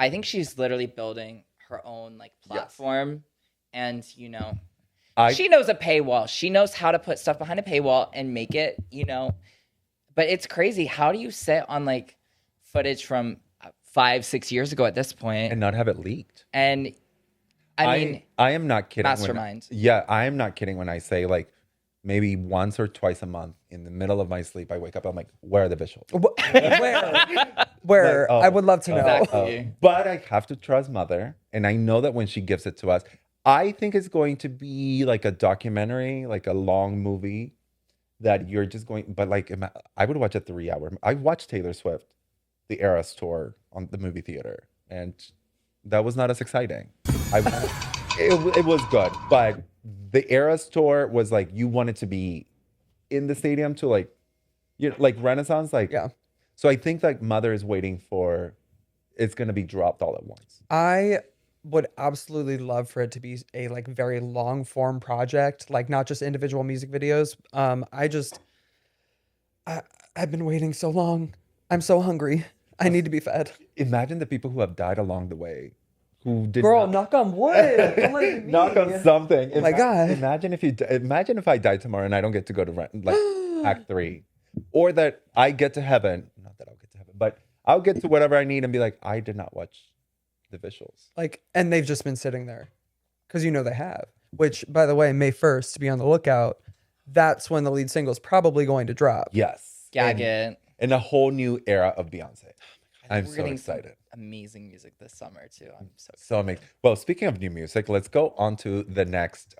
think she's literally building her own like platform. And you know, she knows a paywall. She knows how to put stuff behind a paywall and make it, you know. But it's crazy. How do you sit on like footage from 5-6 years ago at this point And not have it leaked. and I mean, I am not kidding. mastermind. I am not kidding when I say like maybe once or twice a month in the middle of my sleep, I wake up, I'm like, where are the visuals? Where? Like, oh, I would love to know. Exactly. But I have to trust Mother. And I know that when she gives it to us, I think it's going to be like a documentary, like a long movie that you're just going, but like, I would watch a 3-hour. I watched Taylor Swift, the Eras tour on the movie theater, and that was not as exciting. It was good, but the Eras tour was like, you wanted to be in the stadium to like, you know, like Renaissance, like, Yeah. So I think like Mother is waiting for, it's going to be dropped all at once. I would absolutely love for it to be a like very long form project, like not just individual music videos. I've been waiting so long. I'm so hungry. I need to be fed. Imagine the people who have died along the way, who did Girl, not knock on wood. Don't let it be knock on me. something. Oh my God. Imagine if I die tomorrow and I don't get to go to like Act 3, or that I get to heaven. Not that I'll get to heaven, but I'll get to whatever I need and be like, I did not watch the visuals. Like, and they've just been sitting there because they have. Which, by the way, May 1st, to be on the lookout. That's when the lead single is probably going to drop. Yes. Gag it. And a whole new era of Beyonce. I'm We're so getting some excited. amazing music this summer too. I'm so excited. So amazing. Well, speaking of new music, let's go on to the next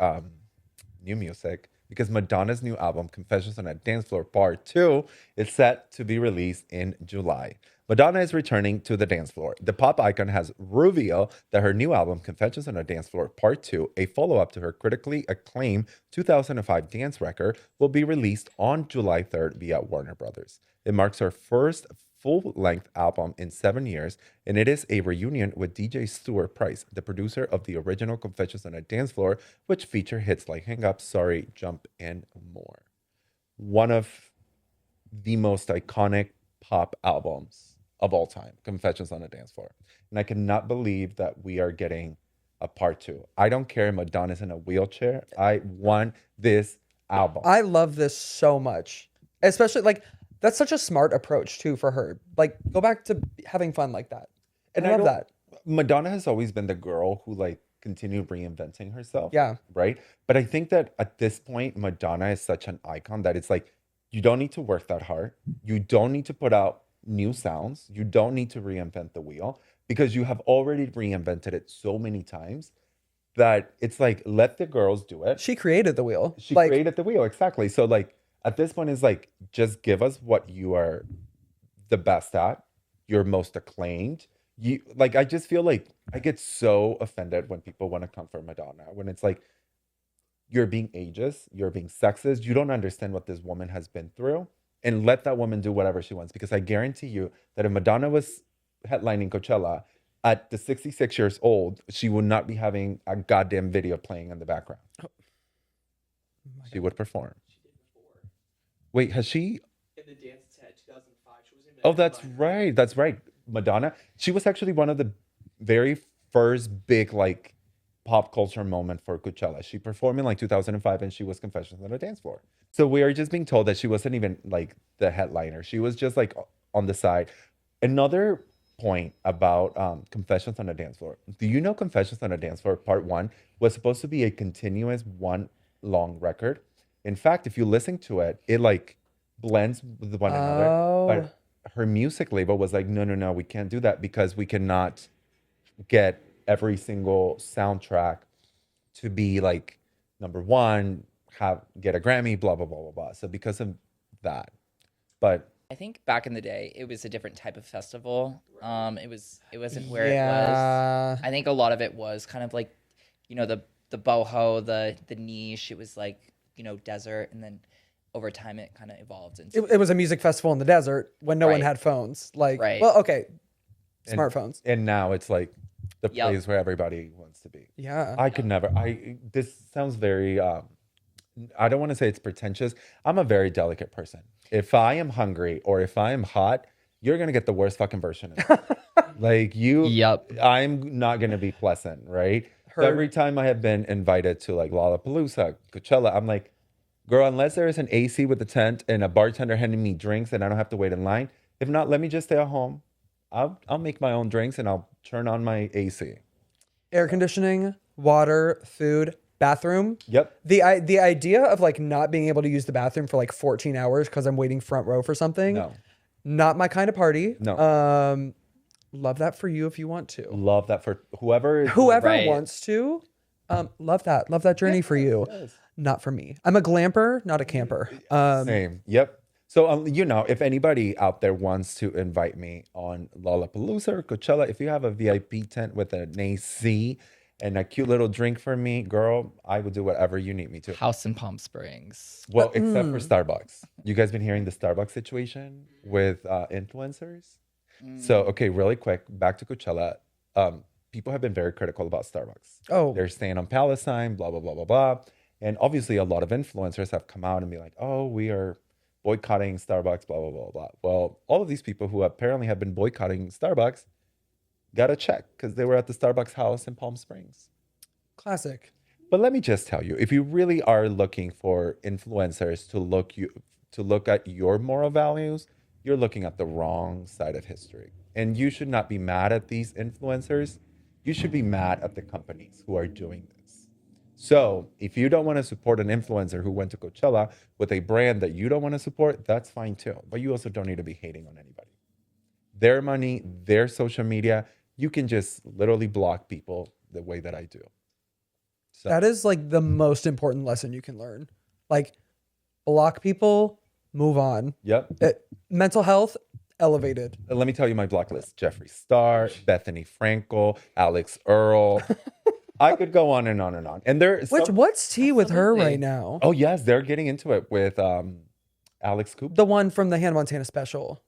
new music because Madonna's new album, Confessions on a Dance Floor Part 2, is set to be released in July. Madonna is returning to the dance floor. The pop icon has revealed that her new album, Confessions on a Dance Floor Part 2, a follow-up to her critically acclaimed 2005 dance record, will be released on July 3rd via Warner Brothers. It marks her first full-length album in 7 years, and it is a reunion with DJ Stuart Price, the producer of the original Confessions on a Dance Floor, which feature hits like Hang Up, Sorry, Jump, and more. One of the most iconic pop albums of all time, Confessions on a Dance Floor. And I cannot believe that we are getting a part 2. I don't care if Madonna's in a wheelchair. I want this album. I love this so much. Especially, like, that's such a smart approach, too, for her. Like, go back to having fun like that. And I love that. Madonna has always been the girl who, like, continued reinventing herself. Yeah. Right? But I think that at this point, Madonna is such an icon that it's like, you don't need to work that hard. You don't need to put out new sounds. You don't need to reinvent the wheel because you have already reinvented it so many times that it's like, let the girls do it. She created the wheel. She created the wheel, exactly. So like at this point, it's like, just give us what you are the best at, you're most acclaimed. You like, I just feel like I get so offended when people want to come for Madonna, when it's like, you're being ageist, you're being sexist, you don't understand what this woman has been through, and let that woman do whatever she wants. Because I guarantee you that if Madonna was headlining Coachella at the 66 years old, she would not be having a goddamn video playing in the background. She would perform. Wait, has she? In the dance set 2005, she was in. Oh, that's right. That's right. Madonna. She was actually one of the very first big like pop culture moment for Coachella. She performed in like 2005 and she was Confessions on a Dance Floor. So we are just being told that she wasn't even like the headliner. She was just like on the side. Another point about Confessions on a Dance Floor. Do you know Confessions on a Dance Floor Part 1 was supposed to be a continuous one long record? In fact, if you listen to it, it like blends with one another. But her music label was like, no, we can't do that because we cannot get every single soundtrack to be like number one, get a Grammy, blah, blah, blah, blah, blah. So because of that, but I think back in the day, it was a different type of festival. It wasn't where it was. I think a lot of it was kind of like, the boho, the niche. It was like, desert, and then over time it kind of evolved into. It was a music festival in the desert when no one had phones. Like, well, okay, smartphones. And now it's like the place where everybody wants to be. Yeah, I could never. This sounds very. I don't want to say it's pretentious. I'm a very delicate person. If I am hungry or if I am hot, you're gonna get the worst fucking version of me. Like you. Yep. I'm not gonna be pleasant, right? So every time I have been invited to like Lollapalooza, Coachella, I'm like, girl, unless there is an AC with a tent and a bartender handing me drinks and I don't have to wait in line. If not, let me just stay at home. I'll make my own drinks and I'll turn on my AC. Air conditioning, water, food, bathroom. Yep. The idea of like not being able to use the bathroom for like 14 hours because I'm waiting front row for something. No. Not my kind of party. No. Love that for you if you want to. Love that for whoever wants to. Love that journey for you. Yes. Not for me. I'm a glamper, not a camper. Same. Yep. So, if anybody out there wants to invite me on Lollapalooza or Coachella, if you have a VIP tent with an AC and a cute little drink for me, girl, I would do whatever you need me to. House in Palm Springs. Well, except for Starbucks. You guys been hearing the Starbucks situation with influencers? So, okay, really quick, back to Coachella. People have been very critical about Starbucks. Oh. They're staying on Palestine, blah, blah, blah, blah, blah. And obviously a lot of influencers have come out and be like, oh, we are boycotting Starbucks, blah, blah, blah, blah. Well, all of these people who apparently have been boycotting Starbucks got a check because they were at the Starbucks house in Palm Springs. Classic. But let me just tell you, if you really are looking for influencers to look at your moral values, you're looking at the wrong side of history. And you should not be mad at these influencers. You should be mad at the companies who are doing this. So if you don't want to support an influencer who went to Coachella with a brand that you don't want to support, that's fine too. But you also don't need to be hating on anybody. Their money, their social media, you can just literally block people the way that I do. So That is like the most important lesson you can learn. Like, block people, move on. yep. Mental health, elevated. Let me tell you my block list. Jeffree Star, Bethany Frankel, Alex Earl. I could go on and on and on. And What's tea with her Absolutely. right now? oh yes, they're getting into it with Alex Cooper. The one from the Hannah Montana special.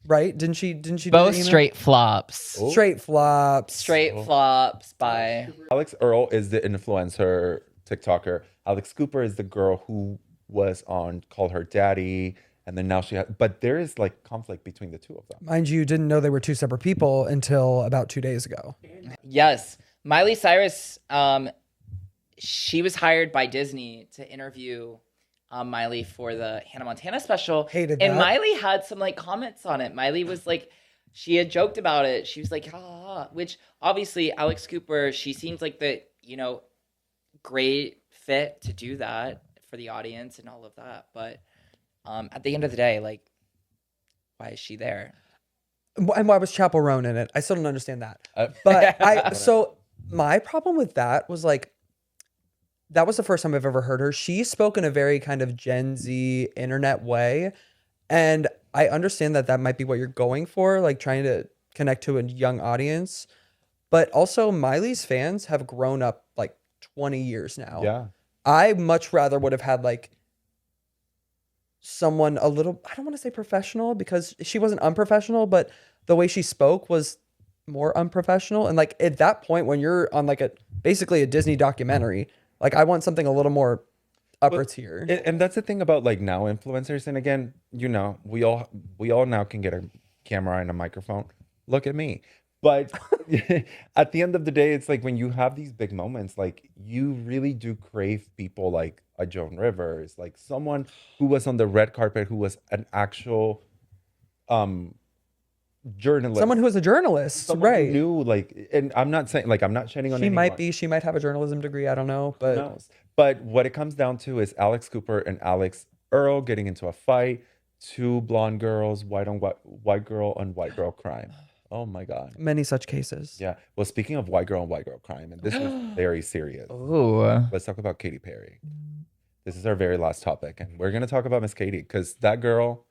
Right? Didn't she do Both the email? straight flops. Oh. Straight flops. Straight flops by. Alex Earl is the influencer TikToker. Alex Cooper is the girl who was on Call Her Daddy. And then now but there is like conflict between the two of them. Mind you, didn't know they were two separate people until about 2 days ago. Yes. Miley Cyrus, she was hired by Disney to interview Miley for the Hannah Montana special. Hated and that. Miley had some like comments on it. Miley was like, she had joked about it. She was like, ha, ha, ha. Which obviously Alex Cooper, she seems like the, great fit to do that for the audience and all of that. But at the end of the day, like, why is she there? And why was Chapel Roan in it? I still don't understand that. Uh, But so my problem with that was like, that was the first time I've ever heard her. She spoke in a very kind of Gen Z internet way. And I understand that that might be what you're going for, like trying to connect to a young audience. But also Miley's fans have grown up like 20 years now. Yeah. I much rather would have had like someone a little, I don't want to say professional because she wasn't unprofessional, but the way she spoke was more unprofessional. And like at that point when you're on like basically a Disney documentary, like I want something a little more upper tier. And that's the thing about like now influencers. And again, we all now can get a camera and a microphone. Look at me. But at the end of the day, it's like when you have these big moments, like you really do crave people like a Joan Rivers, like someone who was on the red carpet, who was an actual journalist. Someone who is a journalist, Someone who right? knew, like, and I'm not saying like I'm not shitting on She anyone. she might have a journalism degree. I don't know, Who but knows? But what it comes down to is Alex Cooper and Alex Earl getting into a fight. Two blonde girls, white girl on white girl crime. Oh my God. many such cases. Yeah. Well, speaking of white girl crime, and this is very serious. Ooh. Let's talk about Katy Perry. This is our very last topic, and we're gonna talk about Miss Katy because that girl.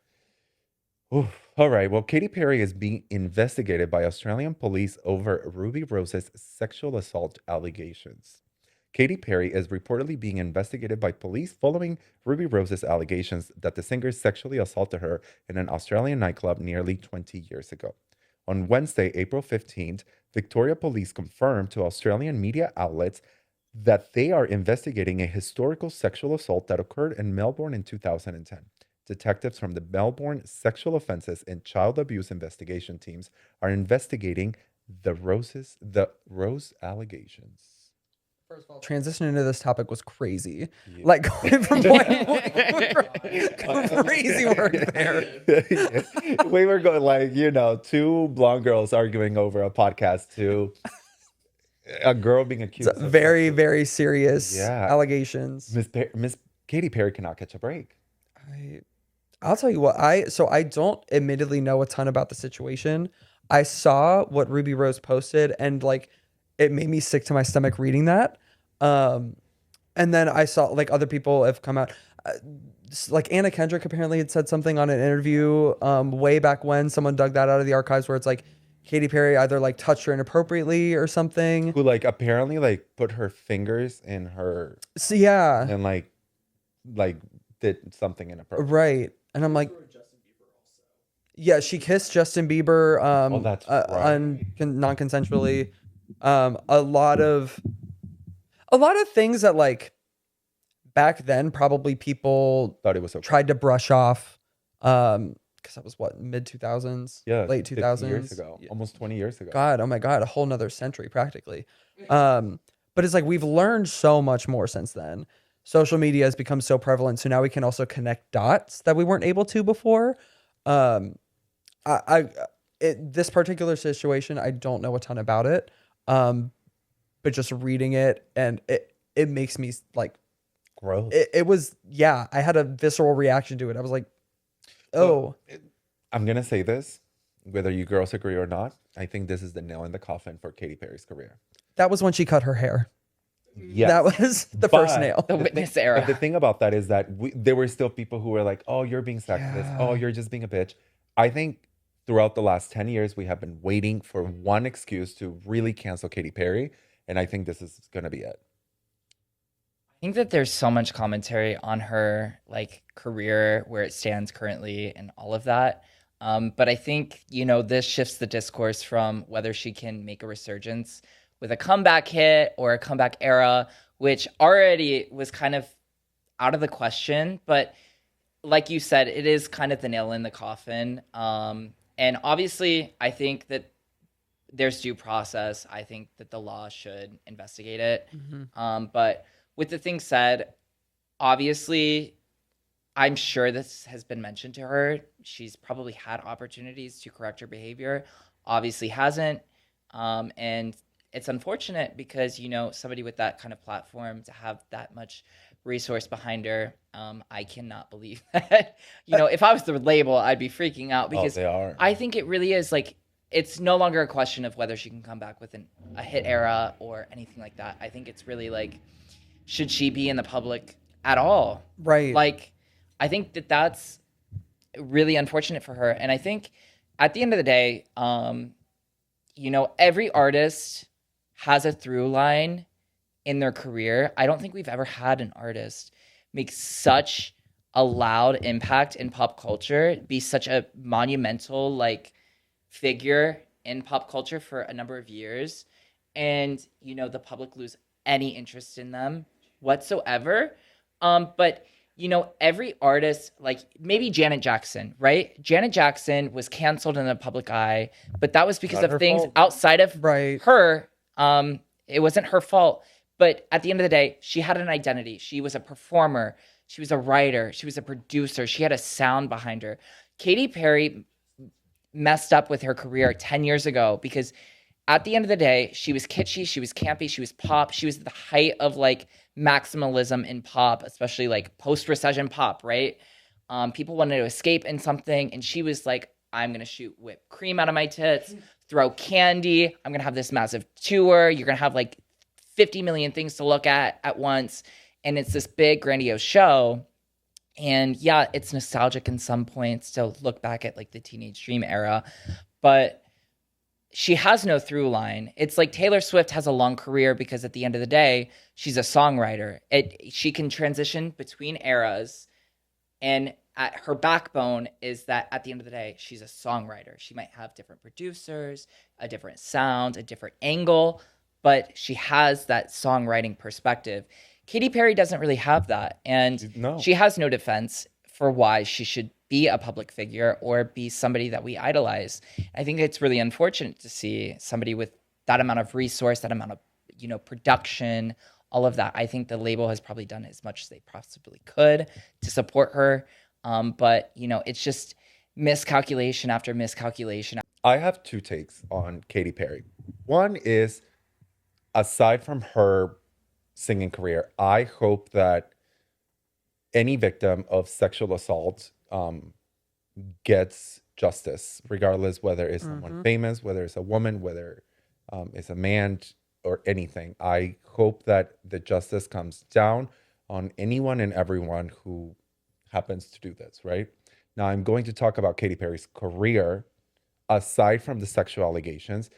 Oof. All right. Well, Katy Perry is being investigated by Australian police over Ruby Rose's sexual assault allegations. Katy Perry is reportedly being investigated by police following Ruby Rose's allegations that the singer sexually assaulted her in an Australian nightclub nearly 20 years ago. On Wednesday, April 15th, Victoria Police confirmed to Australian media outlets that they are investigating a historical sexual assault that occurred in Melbourne in 2010. Detectives from the Melbourne Sexual Offences and Child Abuse Investigation teams are investigating the Rose allegations. First of all, transitioning into this topic was crazy. Like going from crazy work there. We were going like, two blonde girls arguing over a podcast to a girl being accused of Very, very serious Yeah. allegations. Miss Katy Perry cannot catch a break. I'll tell you what, I don't admittedly know a ton about the situation. I saw what Ruby Rose posted and like it made me sick to my stomach reading that. And then I saw like other people have come out. Like Anna Kendrick apparently had said something on an interview way back when. Someone dug that out of the archives where it's like Katy Perry either like touched her inappropriately or something. Who like apparently like put her fingers in her So yeah, and like did something inappropriate. right. And I'm like, yeah, she kissed Justin Bieber Oh, that's right. non-consensually. A lot of things that like back then probably people Thought it was okay. tried to brush off because that was what, mid 2000s, Yeah, late 50 2000s years ago, almost 20 years ago. God, oh my God, a whole nother century practically. But it's like we've learned so much more since then. Social media has become so prevalent, so now we can also connect dots that we weren't able to before. I this particular situation, I don't know a ton about it. But just reading it, and it makes me like, Gross. it was, yeah, I had a visceral reaction to it. I was like, oh, I'm gonna say this, whether you girls agree or not. I think this is the nail in the coffin for Katy Perry's career. that was when she cut her hair. Yes. That was the first But nail. The witness era. But the thing about that is that there were still people who were like, "Oh, you're being sexist. Yeah. Oh, you're just being a bitch." I think throughout the last 10 years, we have been waiting for one excuse to really cancel Katy Perry, and I think this is gonna be it. I think that there's so much commentary on her like career, where it stands currently, and all of that. But I think this shifts the discourse from whether she can make a resurgence with a comeback hit or a comeback era, which already was kind of out of the question. But like you said, it is kind of the nail in the coffin. And obviously, I think that there's due process. I think that the law should investigate it. But with the thing said, obviously, I'm sure this has been mentioned to her. She's probably had opportunities to correct her behavior, obviously hasn't. And it's unfortunate because, somebody with that kind of platform to have that much resource behind her, I cannot believe that. If I was the label, I'd be freaking out because they are. I think it really is like, it's no longer a question of whether she can come back with a hit era or anything like that. I think it's really like, should she be in the public at all? Right. Like, I think that that's really unfortunate for her. And I think at the end of the day, every artist has a through line in their career. I don't think we've ever had an artist make such a loud impact in pop culture, be such a monumental like figure in pop culture for a number of years, and the public lose any interest in them whatsoever. But every artist, like maybe Janet Jackson, right? Janet Jackson was canceled in the public eye, but that was because Not of her things fault. outside of Right. her. It wasn't her fault. But at the end of the day, she had an identity. She was a performer. She was a writer. She was a producer. She had a sound behind her. Katy Perry messed up with her career 10 years ago because at the end of the day, she was kitschy, she was campy, she was pop. She was at the height of like maximalism in pop, especially like post-recession pop, right? People wanted to escape in something, and she was like, I'm going to shoot whipped cream out of my tits, throw candy. I'm going to have this massive tour. You're going to have like 50 million things to look at once. And it's this big, grandiose show. And yeah, it's nostalgic in some points to look back at like the Teenage Dream era. But she has no through line. It's like Taylor Swift has a long career because at the end of the day, she's a songwriter. She can transition between eras, and at her backbone is that at the end of the day, she's a songwriter. She might have different producers, a different sound, a different angle, but she has that songwriting perspective. Katy Perry doesn't really have that, and No. she has no defense for why she should be a public figure or be somebody that we idolize. I think it's really unfortunate to see somebody with that amount of resource, that amount of, production, all of that. I think the label has probably done as much as they possibly could to support her. But, it's just miscalculation after miscalculation. I have two takes on Katy Perry. One is, aside from her singing career, I hope that any victim of sexual assault gets justice, regardless whether it's someone famous, whether it's a woman, whether it's a man or anything. I hope that the justice comes down on anyone and everyone who happens to do this, right? Now, I'm going to talk about Katy Perry's career aside from the sexual allegations.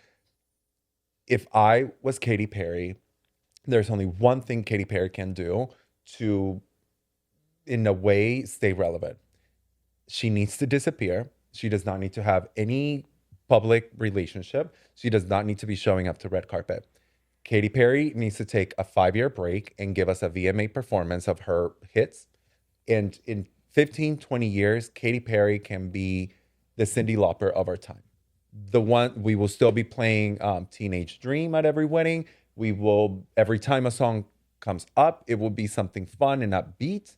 If I was Katy Perry, there's only one thing Katy Perry can do to, in a way, stay relevant. She needs to disappear. She does not need to have any public relationship. She does not need to be showing up to red carpet. Katy Perry needs to take a 5-year break and give us a VMA performance of her hits. And in 15, 20 years, Katy Perry can be the Cyndi Lauper of our time. The one, we will still be playing Teenage Dream at every wedding. We will, every time a song comes up, it will be something fun and upbeat.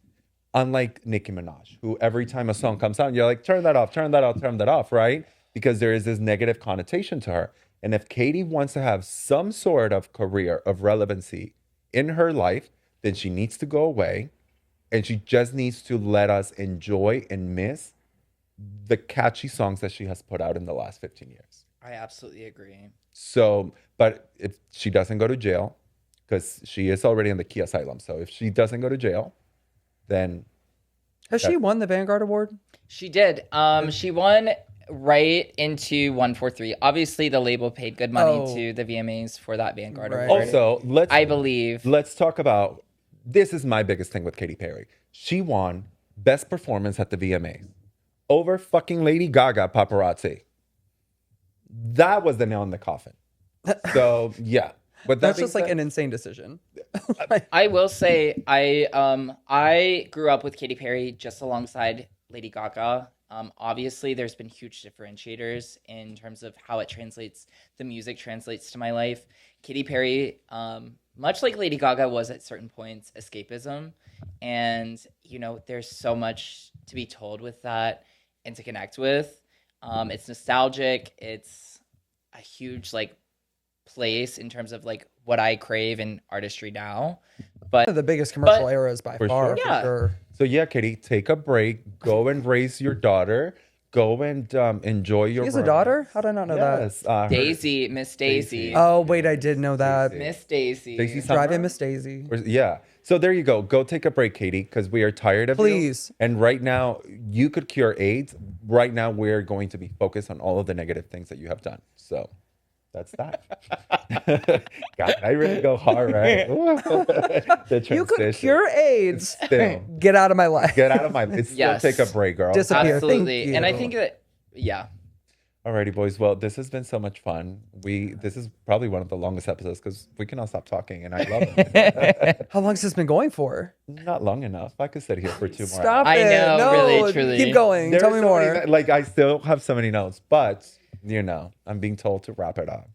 Unlike Nicki Minaj, who every time a song comes out, you're like, turn that off, turn that off, turn that off, right? Because there is this negative connotation to her. And if Katie wants to have some sort of career of relevancy in her life, then she needs to go away and she just needs to let us enjoy and miss the catchy songs that she has put out in the last 15 years. I absolutely agree. So, but if she doesn't go to jail, because she is already in the key asylum. So if she doesn't go to jail, then Has she won the Vanguard Award? She did. She won right into 143. Obviously, the label paid good money to the VMAs for that Vanguard Right. Award. also I believe. let's talk about this is my biggest thing with Katy Perry. She won best performance at the VMAs over fucking Lady Gaga paparazzi. That was the nail in the coffin. So yeah. But That's just like an insane decision. I will say I grew up with Katy Perry just alongside Lady Gaga. Obviously, there's been huge differentiators in terms of how the music translates to my life. Katy Perry, much like Lady Gaga was at certain points, escapism. And, there's so much to be told with that and to connect with. It's nostalgic. It's a huge, place in terms of what I crave in artistry now. One of the biggest commercial But- eras by For far, sure. for Yeah. sure. So yeah, Katie, take a break. Go and raise your daughter. Go and enjoy your. She has a daughter? How did I not know Yes, Daisy, Miss Daisy. that? Oh, wait, I did know that. Daisy. Miss Daisy. Daisy Summer? Driving Miss Daisy. Yeah. So there you go. Go take a break, Katie, because we are tired of you. Please. And right now, you could cure AIDS. Right now, we're going to be focused on all of the negative things that you have done. So that's that. God, I really go hard, right? The You could transition. cure AIDS. Still, Get out of my life. get out of my. It's Yes. Still take a break, girl. Disappear. Absolutely. Thank And I you. think that, yeah. Alrighty, boys. Well, this has been so much fun. This is probably one of the longest episodes because we cannot stop talking, and I love it. How long has this been going for? Not long enough. I could sit here for 2 more Stop hours. I it. know, No, really, truly. Keep going. There Tell are me so more. many, I still have so many notes, but I'm being told to wrap it up.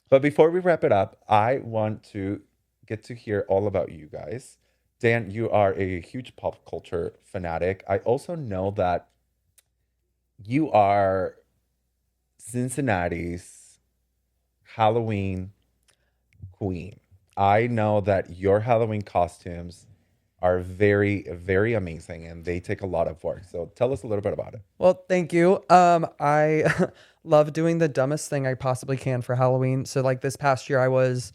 But before we wrap it up, I want to get to hear all about you guys. Dan, you are a huge pop culture fanatic. I also know that you are Cincinnati's Halloween queen. I know that your Halloween costumes are very, very amazing and they take a lot of work. So tell us a little bit about it. Well, thank you. I love doing the dumbest thing I possibly can for Halloween. So like this past year, I was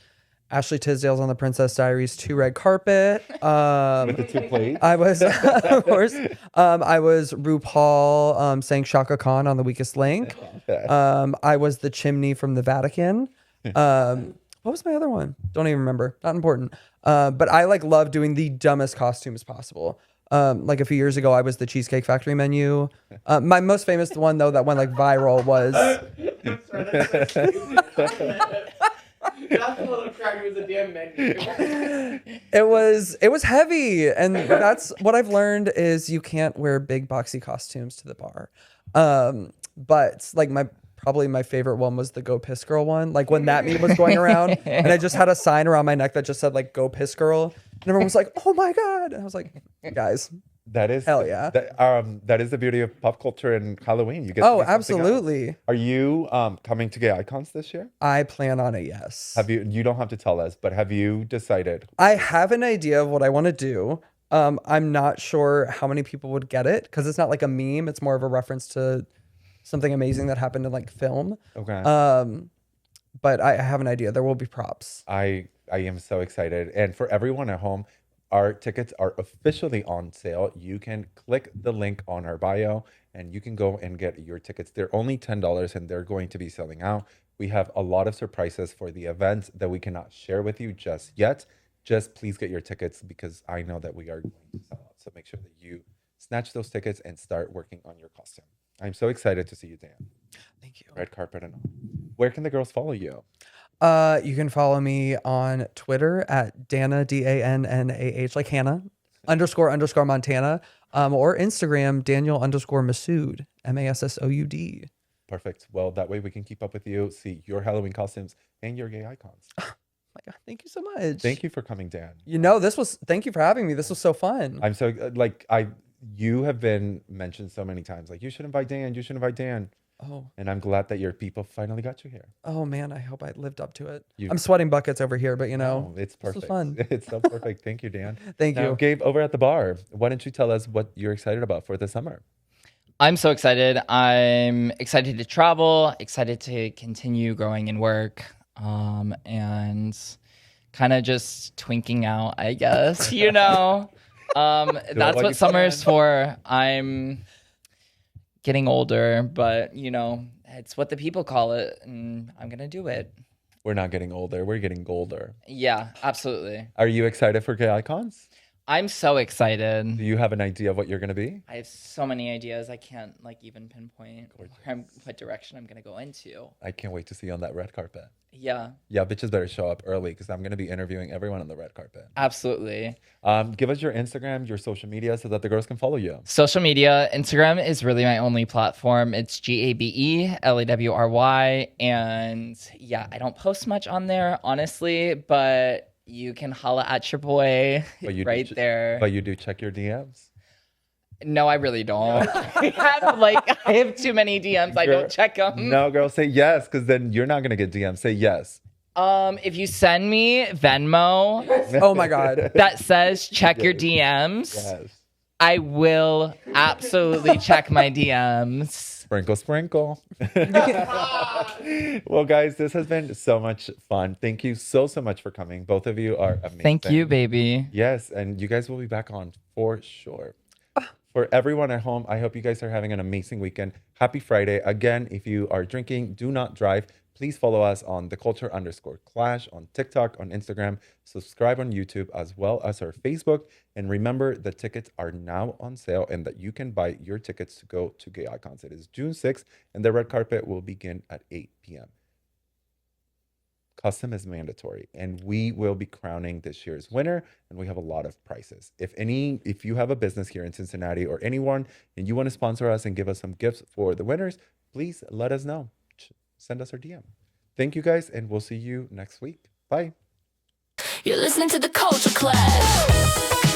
Ashley Tisdale's on the Princess Diaries 2 red carpet. With the 2 plates. I was, of course, I was RuPaul saying Shaka Khan on The Weakest Link. I was the chimney from the Vatican. What was my other one? Don't even remember. Not important. But I love doing the dumbest costumes possible. A few years ago, I was the Cheesecake Factory menu. My most famous one though that went viral was Not the little cracker, it was a damn menu. it was heavy, and that's what I've learned is you can't wear big boxy costumes to the bar. But probably my favorite one was the Go Piss Girl one. When that meme was going around, and I just had a sign around my neck that just said Go Piss Girl, and everyone was like, "Oh my god!" And I was like, "Guys, That is Hell yeah. That is the beauty of pop culture and Halloween. You get to oh, do something else. absolutely." Are you coming to Gay Icons this year? I plan on it. Yes. Have you? You don't have to tell us, but have you decided? I have an idea of what I want to do. I'm not sure how many people would get it because it's not like a meme. It's more of a reference to something amazing that happened in film. Okay. But I have an idea. There will be props. I am so excited, and for everyone at home, our tickets are officially on sale. You can click the link on our bio, and you can go and get your tickets. They're only $10, and they're going to be selling out. We have a lot of surprises for the event that we cannot share with you just yet. Just please get your tickets because I know that we are going to sell out. So make sure that you snatch those tickets and start working on your costume. I'm so excited to see you, Dan. Thank you. Red carpet and all. Where can the girls follow you? You can follow me on Twitter at Dana DANNAH like Hannah __ Montana, or Instagram Daniel_Massoud MASSOUD. Perfect. Well, that way we can keep up with you, see your Halloween costumes and your gay icons. my God, thank you so much. Thank you for coming, Dan. Thank you for having me. This was so fun. I'm so you have been mentioned so many times. Like, you should invite Dan. You should invite Dan. Oh, And I'm glad that your people finally got you here. oh man, I hope I lived up to it. You- I'm sweating buckets over here, but No, it's this was perfect. fun. It's so perfect. Thank you, Dan. Thank Now, you. Gabe, over at the bar, why don't you tell us what you're excited about for the summer? I'm so excited. I'm excited to travel, excited to continue growing in work, and kind of just twinking out, I guess, that's like you what summer is can. for. I'm getting older, but it's what the people call it, and I'm gonna do it. We're not getting older. We're getting golder. Yeah, absolutely. Are you excited for Gay Icons? I'm so excited. Do you have an idea of what you're going to be? I have so many ideas. I can't even pinpoint what direction I'm gonna go into. I can't wait to see you on that red carpet. Yeah, Yeah, bitches better show up early because I'm going to be interviewing everyone on the red carpet. absolutely. Give us your Instagram, your social media so that the girls can follow you. Social media, Instagram is really my only platform. It's GABELAWRY. And yeah, I don't post much on there, honestly, but you can holla at your boy But you do right there. But you do check your DMs. No, I really don't. I have too many DMs. I Girl, don't check them. No, girl, say yes because then you're not going to get DMs. Say yes. If you send me Venmo Oh my God. that says check your DMs, Yes. I will absolutely check my DMs. Sprinkle, sprinkle. Well, guys, this has been so much fun. Thank you so much for coming. Both of you are amazing. Thank you, baby. Yes, and you guys will be back on for sure. For everyone at home, I hope you guys are having an amazing weekend. Happy Friday. Again, if you are drinking, do not drive. Please follow us on @theculture_clash on TikTok, on Instagram. Subscribe on YouTube as well as our Facebook. And remember, the tickets are now on sale and that you can buy your tickets to go to Gay Icons. It is June 6th and the red carpet will begin at 8 p.m. Custom is mandatory, and we will be crowning this year's winner, and we have a lot of prizes. If you have a business here in Cincinnati or anyone, and you want to sponsor us and give us some gifts for the winners, please let us know. Send us our DM. Thank you guys, and we'll see you next week. Bye. You're listening to the Culture Clash.